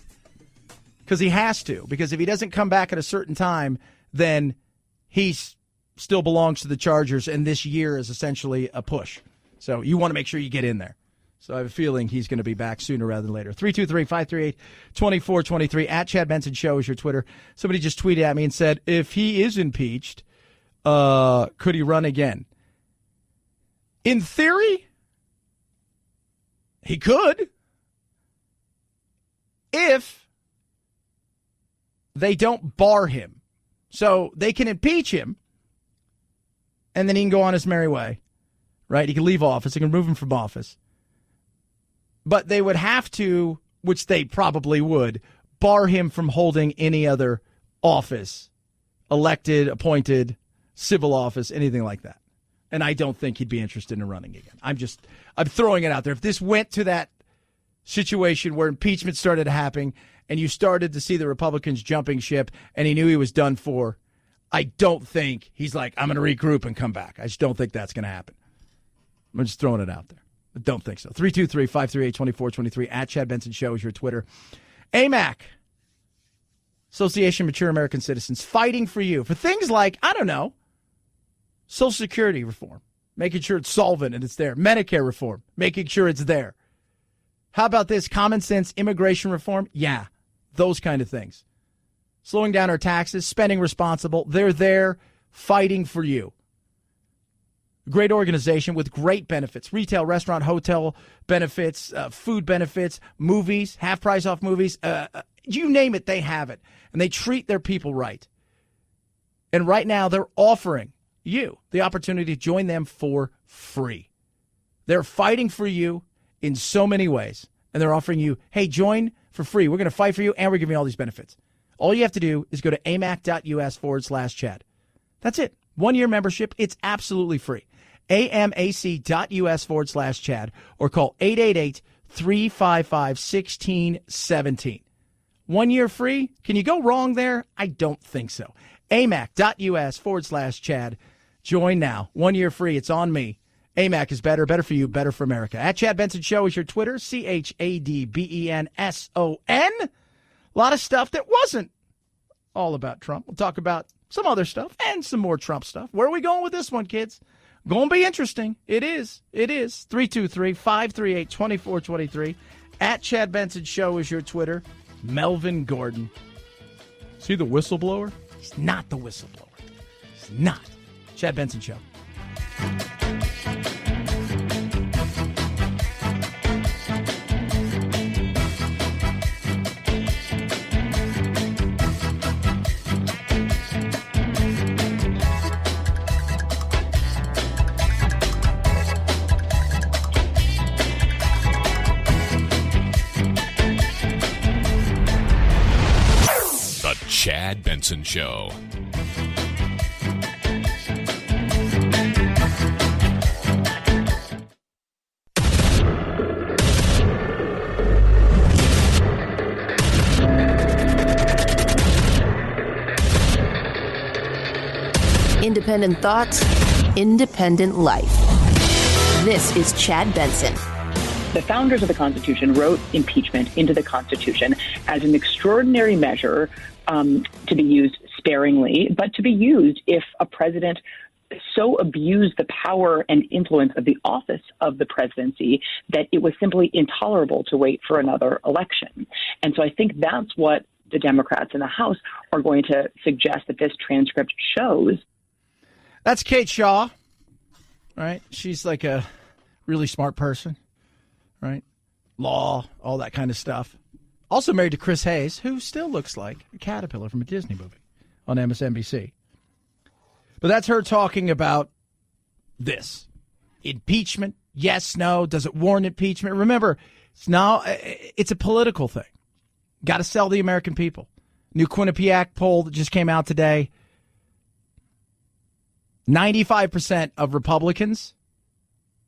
Because he has to. Because if he doesn't come back at a certain time, then he still belongs to the Chargers. And this year is essentially a push. So you want to make sure you get in there. So I have a feeling he's going to be back sooner rather than later. 323-538-2423. At Chad Benson Show is your Twitter. Somebody just tweeted at me and said, if he is impeached, could he run again? In theory, he could. If they don't bar him. So they can impeach him, and then he can go on his merry way. Right? He can leave office. He can remove him from office. But they would have to, which they probably would, bar him from holding any other office, elected, appointed, civil office, anything like that. And I don't think he'd be interested in running again. I'm throwing it out there. If this went to that situation where impeachment started happening and you started to see the Republicans jumping ship and he knew he was done for, I don't think he's like, I'm going to regroup and come back. I just don't think that's going to happen. I'm just throwing it out there. I don't think so. 323-538-2423. At Chad Benson Show is your Twitter. AMAC, Association of Mature American Citizens, fighting for you for things like, I don't know, Social Security reform, making sure it's solvent and it's there. Medicare reform, making sure it's there. How about this? Common sense immigration reform? Yeah, those kind of things. Slowing down our taxes, spending responsible. They're there fighting for you. Great organization with great benefits. Retail, restaurant, hotel benefits, food benefits, movies, half price off movies. You name it, they have it. And they treat their people right. And right now they're offering you the opportunity to join them for free. They're fighting for you in so many ways. And they're offering you, hey, join for free. We're going to fight for you and we're giving you all these benefits. All you have to do is go to amac.us/Chad. That's it. 1 year membership. It's absolutely free. amac.us/Chad or call 888-355-1617. 1 year free? Can you go wrong there? I don't think so. amac.us/Chad. Join now. 1 year free. It's on me. AMAC is better for you, better for America. At Chad Benson Show is your Twitter, ChadBenson. A lot of stuff that wasn't all about Trump. We'll talk about some other stuff and some more Trump stuff. Where are we going with this one, kids? Going to be interesting. It is. 323-538-2423. At Chad Benson Show is your Twitter. Melvin Gordon. Is he the whistleblower? He's not the whistleblower. He's not. Chad Benson Show. Chad Benson Show. Independent thoughts, independent life. This is Chad Benson. The founders of the Constitution wrote impeachment into the Constitution as an extraordinary measure to be used sparingly, but to be used if a president so abused the power and influence of the office of the presidency that it was simply intolerable to wait for another election. And so I think that's what the Democrats in the House are going to suggest that this transcript shows. That's Kate Shaw, right? She's like a really smart person, right? Law, all that kind of stuff. Also married to Chris Hayes, who still looks like a caterpillar from a Disney movie on MSNBC. But that's her talking about this. Impeachment, yes, no. Does it warrant impeachment? Remember, it's a political thing. Got to sell the American people. New Quinnipiac poll that just came out today. 95% of Republicans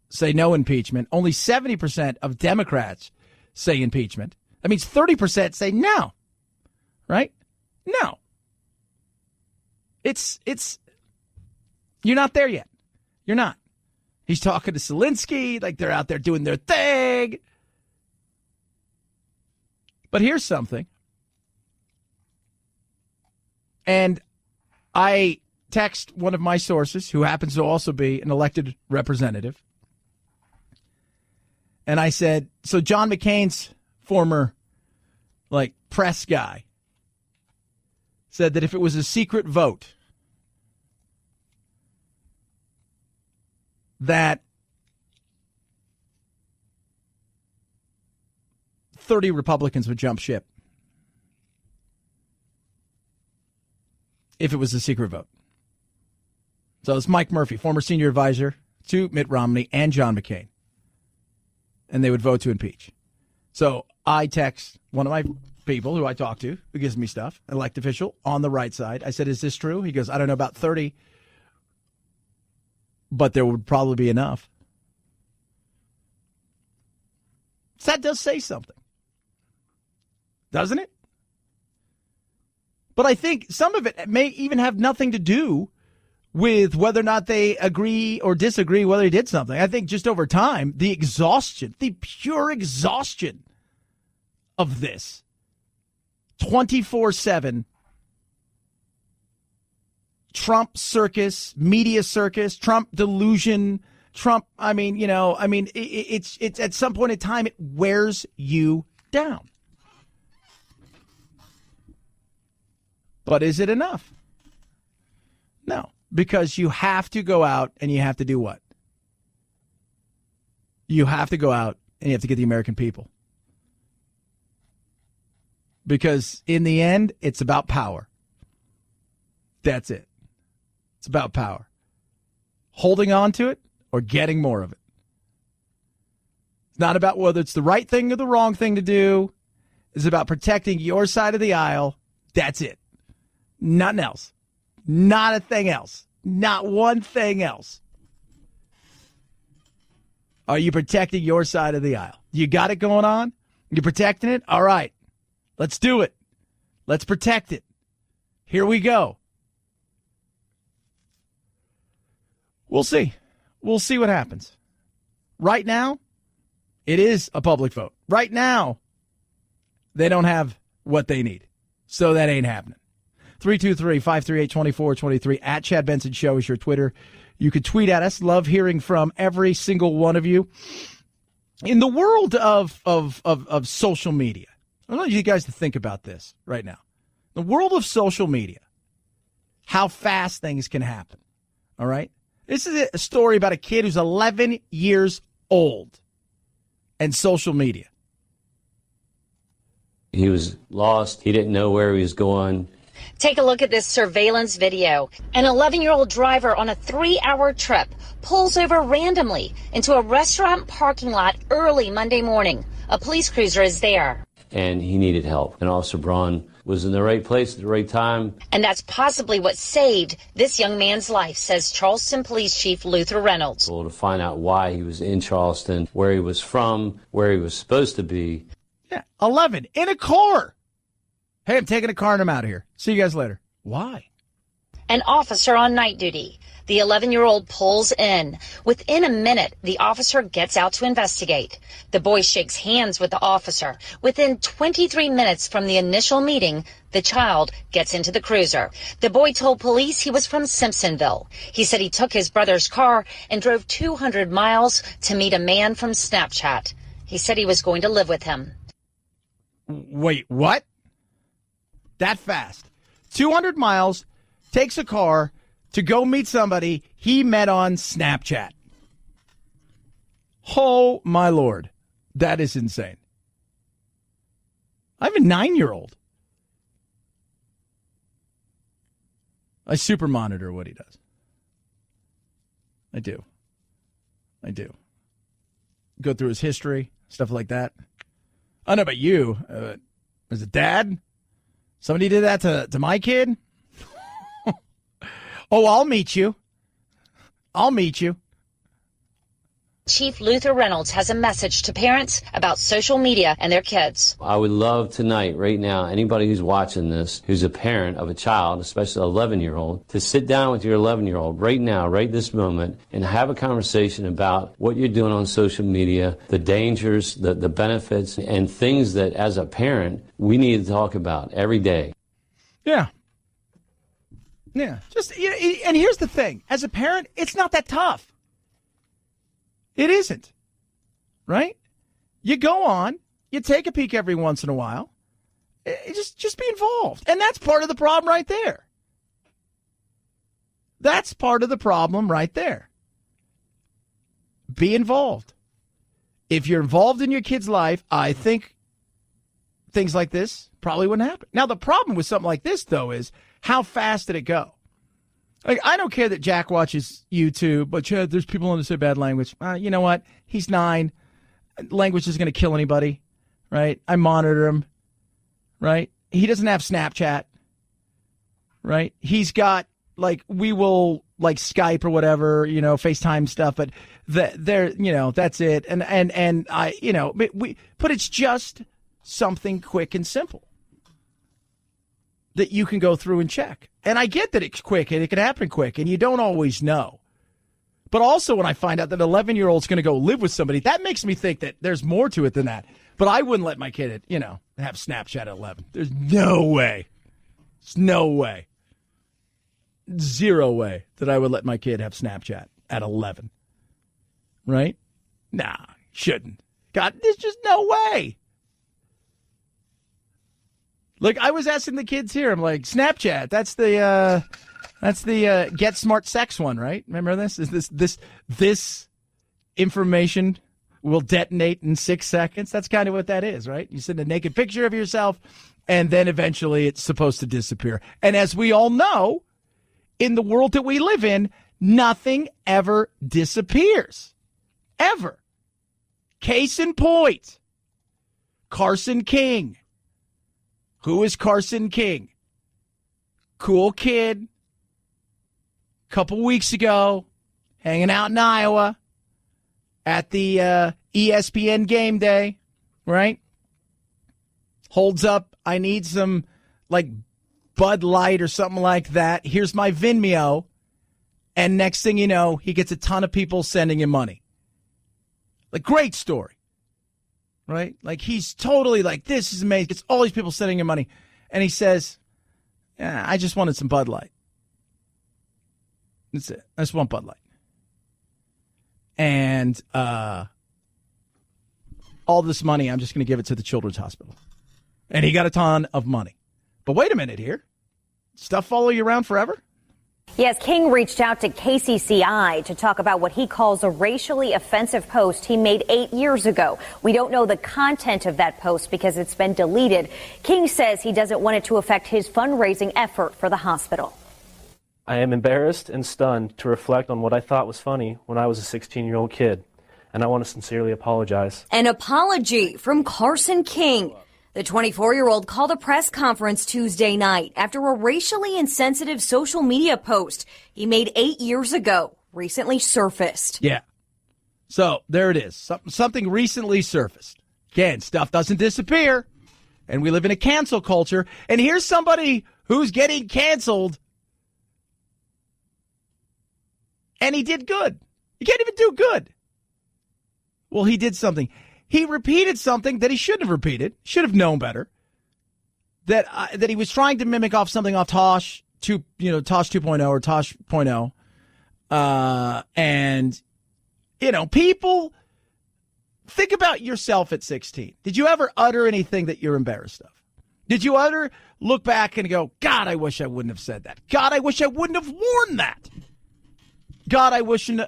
say no impeachment. Only 70% of Democrats say impeachment. That means 30% say no, right? No. It's you're not there yet. You're not. He's talking to Zelensky like they're out there doing their thing. But here's something. And I text one of my sources who happens to also be an elected representative. And I said, so John McCain's former press guy said that if it was a secret vote, that 30 Republicans would jump ship if it was a secret vote. So it's Mike Murphy, former senior advisor to Mitt Romney and John McCain. And they would vote to impeach. So I text one of my people who I talk to, who gives me stuff, an elected official on the right side. I said, is this true? He goes, I don't know about 30, but there would probably be enough. So that does say something, doesn't it? But I think some of it may even have nothing to do with whether or not they agree or disagree whether he did something. I think just over time, the exhaustion, the pure exhaustion of this 24/7 Trump circus, media circus, Trump delusion, Trump. It's at some point in time, it wears you down. But is it enough? No, because you have to go out and you have to do what? You have to go out and you have to get the American people. Because in the end, it's about power. That's it. It's about power. Holding on to it or getting more of it. It's not about whether it's the right thing or the wrong thing to do. It's about protecting your side of the aisle. That's it. Nothing else. Not a thing else. Not one thing else. Are you protecting your side of the aisle? You got it going on? You protecting it? All right. Let's do it. Let's protect it. Here we go. We'll see. We'll see what happens. Right now, it is a public vote. Right now, they don't have what they need. So that ain't happening. 323-538-2423 at Chad Benson Show is your Twitter. You could tweet at us. Love hearing from every single one of you. In the world of social media, I want you guys to think about this right now. The world of social media, how fast things can happen. All right? This is a story about a kid who's 11 years old and social media. He was lost. He didn't know where he was going. Take a look at this surveillance video. An 11-year-old driver on a 3-hour trip pulls over randomly into a restaurant parking lot early Monday morning. A police cruiser is there. And he needed help. And Officer Braun was in the right place at the right time. And that's possibly what saved this young man's life, says Charleston Police Chief Luther Reynolds. To find out why he was in Charleston, where he was from, where he was supposed to be. Yeah, 11 in a car. Hey, I'm taking a car and I'm out of here. See you guys later. Why? An officer on night duty. The 11-year-old pulls in. Within a minute, the officer gets out to investigate. The boy shakes hands with the officer. Within 23 minutes from the initial meeting, the child gets into the cruiser. The boy told police he was from Simpsonville. He said he took his brother's car and drove 200 miles to meet a man from Snapchat. He said he was going to live with him. Wait, what? That fast. 200 miles, takes a car to go meet somebody he met on Snapchat. Oh, my Lord. That is insane. I have a 9-year-old. I super monitor what he does. I do. Go through his history, stuff like that. I don't know about you. As a dad, somebody did that to my kid. Oh, I'll meet you. Chief Luther Reynolds has a message to parents about social media and their kids. I would love tonight, right now, anybody who's watching this, who's a parent of a child, especially an 11-year-old, to sit down with your 11-year-old right now, right this moment, and have a conversation about what you're doing on social media, the dangers, the benefits, and things that, as a parent, we need to talk about every day. Yeah. Yeah. And here's the thing. As a parent, it's not that tough. It isn't, right? You go on, you take a peek every once in a while, just be involved. And that's part of the problem right there. Be involved. If you're involved in your kid's life, I think things like this probably wouldn't happen. Now, the problem with something like this, though, is how fast did it go? Like, I don't care that Jack watches YouTube, but Chad, there's people on to say bad language. You know what? He's 9. Language isn't going to kill anybody, right? I monitor him, right? He doesn't have Snapchat, right? He's got, we will, Skype or whatever, FaceTime stuff, but that's it. And but it's just something quick and simple that you can go through and check. And I get that it's quick and it can happen quick and you don't always know. But also when I find out that an 11-year-old's going to go live with somebody, that makes me think that there's more to it than that. But I wouldn't let my kid, have Snapchat at 11. There's no way. There's no way. 0 way that I would let my kid have Snapchat at 11. Right? Nah, shouldn't. God, there's just no way. I was asking the kids here. I'm like, Snapchat. That's the Get Smart Sex one, right? Remember this? Is this information will detonate in 6 seconds? That's kind of what that is, right? You send a naked picture of yourself, and then eventually it's supposed to disappear. And as we all know, in the world that we live in, nothing ever disappears. Ever. Case in point, Carson King. Who is Carson King? Cool kid. Couple weeks ago, hanging out in Iowa. at the ESPN game day, right? Holds up, I need some, like, Bud Light or something like that. Here's my Venmo. And next thing you know, he gets a ton of people sending him money. Like, great story, right? Like, he's totally like, this is amazing. It's all these people sending him money. And he says, yeah, I just wanted some Bud Light. That's it. I just want Bud Light. And all this money, I'm just going to give it to the Children's Hospital. And he got a ton of money. But wait a minute here. Stuff follow you around forever? Yes, King reached out to KCCI to talk about what he calls a racially offensive post he made 8 years ago. We don't know the content of that post because it's been deleted. King says he doesn't want it to affect his fundraising effort for the hospital. I am embarrassed and stunned to reflect on what I thought was funny when I was a 16-year-old kid, and I want to sincerely apologize. An apology from Carson King. The 24-year-old called a press conference Tuesday night after a racially insensitive social media post he made 8 years ago recently surfaced. Yeah. So there it is. Something recently surfaced. Again, stuff doesn't disappear. And we live in a cancel culture. And here's somebody who's getting canceled. And he did good. You can't even do good. Well, he did something. He repeated something that he shouldn't have repeated, should have known better. That he was trying to mimic off something off Tosh 2.0 or Tosh 0.0. And, people, think about yourself at 16. Did you ever utter anything that you're embarrassed of? Did you ever look back and go, God, I wish I wouldn't have said that. God, I wish I wouldn't have worn that. God, I wish. Yeah,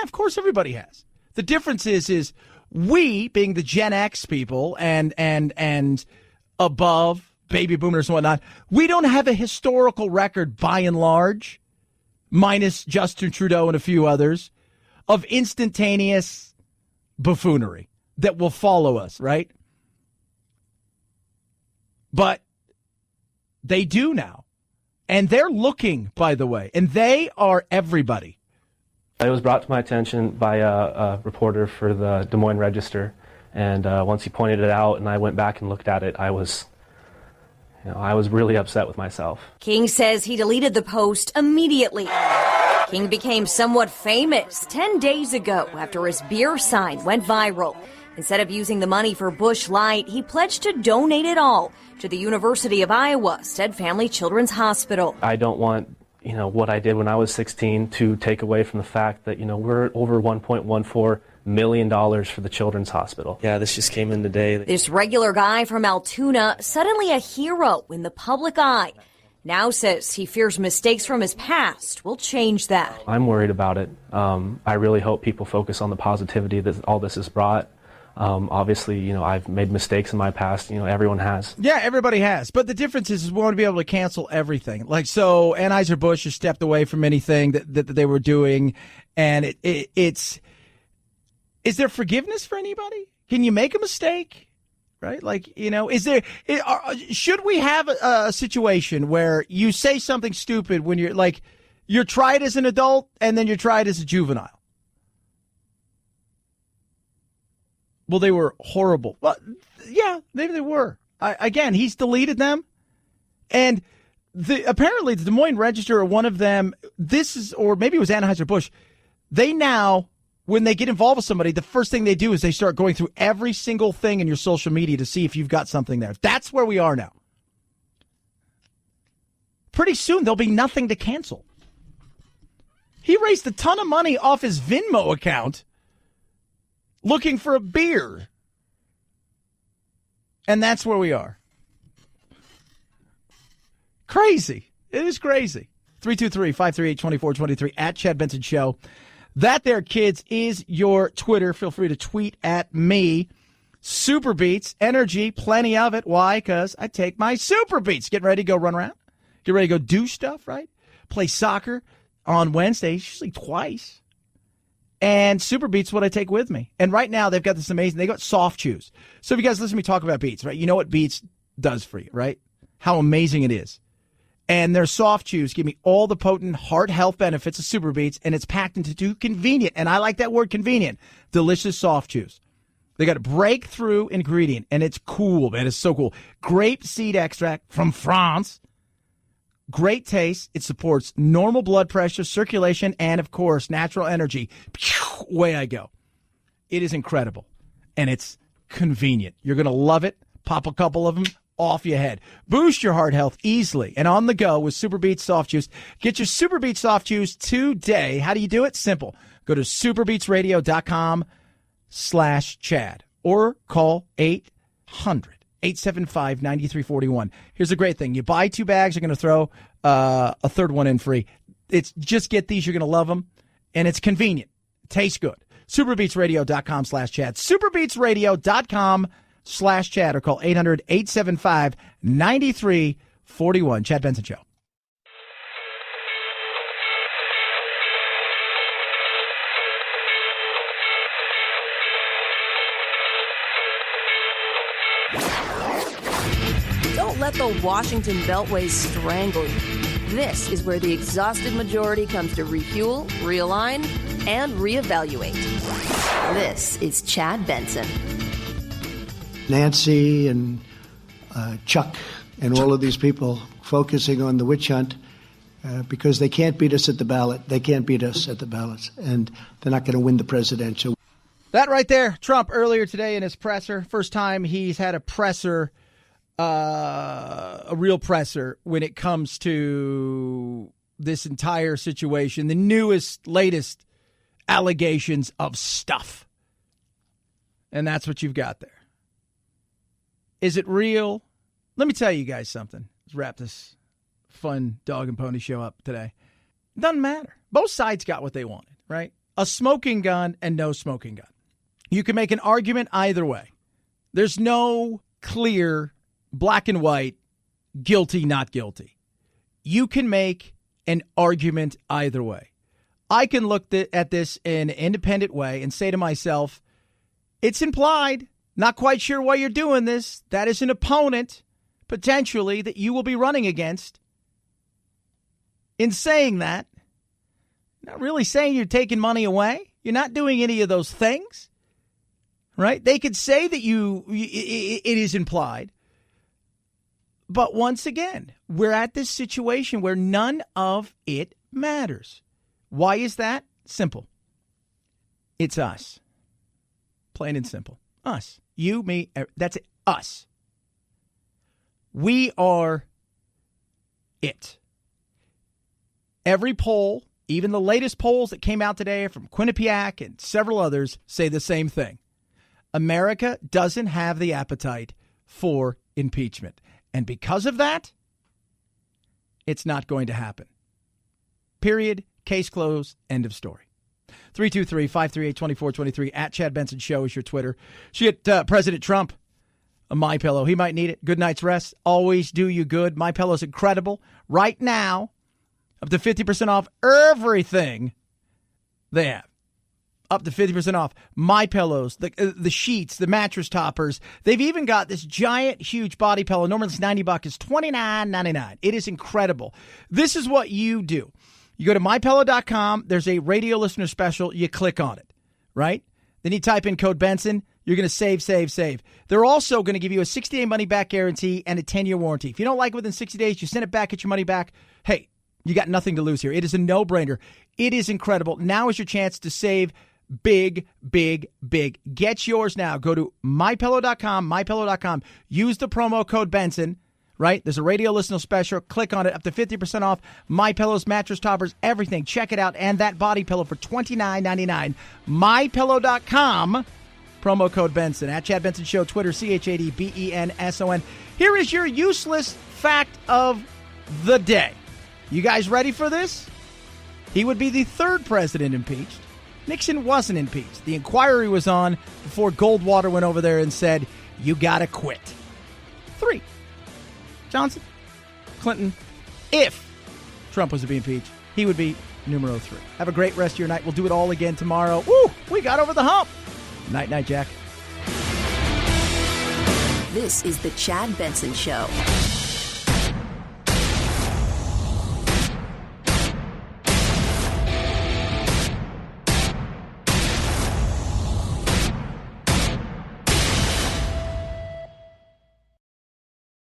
of course everybody has. The difference is we, being the Gen X people and above, baby boomers and whatnot, we don't have a historical record by and large, minus Justin Trudeau and a few others, of instantaneous buffoonery that will follow us, right? But they do now. And they're looking, by the way, and they are everybody. It was brought to my attention by a reporter for the Des Moines Register, and once he pointed it out and I went back and looked at it, I was really upset with myself. King says he deleted the post immediately. King became somewhat famous 10 days ago after his beer sign went viral. Instead of using the money for Busch Light, he pledged to donate it all to the University of Iowa Stead Family Children's Hospital. I don't want what I did when I was 16 to take away from the fact that, we're over $1.14 million for the Children's Hospital. Yeah, this just came in today. This regular guy from Altoona, suddenly a hero in the public eye, now says he fears mistakes from his past will change that. I'm worried about it. I really hope people focus on the positivity that all this has brought. Obviously, I've made mistakes in my past. Everyone has. Yeah, everybody has. But the difference is we want to be able to cancel everything. Like, so Anheuser-Busch has stepped away from anything that they were doing. And it's, is there forgiveness for anybody? Can you make a mistake? Right? Like, should we have a situation where you say something stupid when you're tried as an adult and then you're tried as a juvenile? Well, they were horrible. Well, yeah, maybe they were. Again, he's deleted them. And apparently the Des Moines Register or one of them, or maybe it was Anheuser-Busch, they now, when they get involved with somebody, the first thing they do is they start going through every single thing in your social media to see if you've got something there. That's where we are now. Pretty soon, there'll be nothing to cancel. He raised a ton of money off his Venmo account looking for a beer. And that's where we are. Crazy. It is crazy. 323-538-2423 at Chad Benson Show. That there, kids, is your Twitter. Feel free to tweet at me. Super Beats, energy, plenty of it. Why? Because I take my Super Beats. Get ready to go run around. Get ready to go do stuff, right? Play soccer on Wednesdays, usually twice. And Super Beats what I take with me. And right now they've got this amazing, they got soft chews. So if you guys listen to me talk about Beats, right? You know what Beats does for you, right? How amazing it is. And their soft chews give me all the potent heart health benefits of Super Beets, and it's packed into 2 convenient, and I like that word convenient, delicious soft chews. They got a breakthrough ingredient, and it's cool, man. It's so cool. Grape seed extract from France. Great taste. It supports normal blood pressure, circulation, and, of course, natural energy. Away I go. It is incredible, and it's convenient. You're going to love it. Pop a couple of them off your head. Boost your heart health easily and on the go with Super Beets Soft Chews. Get your Super Beets Soft Chews today. How do you do it? Simple. Go to superbeetsradio.com/Chad or call 800-875-9341. Here's the great thing. You buy 2 bags, you're going to throw a third one in free. It's just get these. You're going to love them, and it's convenient. It tastes good. superbeetsradio.com/Chad. superbeetsradio.com/Chad or call 800-875-9341. Chad Benson Show. Don't let the Washington Beltway strangle you. This is where the exhausted majority comes to refuel, realign, and reevaluate. This is Chad Benson. Nancy and Chuck and all of these people focusing on the witch hunt because they can't beat us at the ballot. They can't beat us at the ballots, and they're not going to win the presidential. That right there, Trump earlier today in his presser, first time he's had a presser, a real presser when it comes to this entire situation, the newest, latest allegations of stuff. And that's what you've got there. Is it real? Let me tell you guys something. Let's wrap this fun dog and pony show up today. It doesn't matter. Both sides got what they wanted, right? A smoking gun and no smoking gun. You can make an argument either way. There's no clear black and white, guilty, not guilty. You can make an argument either way. I can look at this in an independent way and say to myself, it's implied, not quite sure why you're doing this. That is an opponent, potentially, that you will be running against. In saying that, not really saying you're taking money away. You're not doing any of those things, right? They could say that it is implied. But once again, we're at this situation where none of it matters. Why is that? Simple. It's us. Plain and simple. Us. You, me, that's it. Us. We are it. Every poll, even the latest polls that came out today from Quinnipiac and several others, say the same thing. America doesn't have the appetite for impeachment. And because of that, it's not going to happen. Period. Case closed. End of story. 323-538-2423 at Chad Benson Show is your Twitter. Should get President Trump a MyPillow. He might need it. Good night's rest. Always do you good. MyPillow's incredible. Right now, up to 50% off everything they have. Up to 50% off. MyPillows, the sheets, the mattress toppers. They've even got this giant, huge body pillow. Normally it's $90. It's $29.99. It is incredible. This is what you do. You go to MyPillow.com. There's a radio listener special. You click on it, right? Then you type in code Benson. You're going to save. They're also going to give you a 60-day money-back guarantee and a 10-year warranty. If you don't like it within 60 days, you send it back, get your money back. Hey, you got nothing to lose here. It is a no-brainer. It is incredible. Now is your chance to save big. Get yours now. Go to MyPillow.com. Use the promo code Benson, right? There's a radio listener special. Click on it. Up to 50% off. MyPillow's mattress toppers, everything. Check it out. And that body pillow for $29.99. MyPillow.com. Promo code Benson. At Chad Benson Show. Twitter, ChadBenson. Here is your useless fact of the day. You guys ready for this? He would be the third president impeached. Nixon wasn't impeached. The inquiry was on before Goldwater went over there and said, you gotta quit. 3. Johnson, Clinton, if Trump was to be impeached, he would be numero 3. Have a great rest of your night. We'll do it all again tomorrow. Woo! We got over the hump. Night, Jack. This is the Chad Benson Show.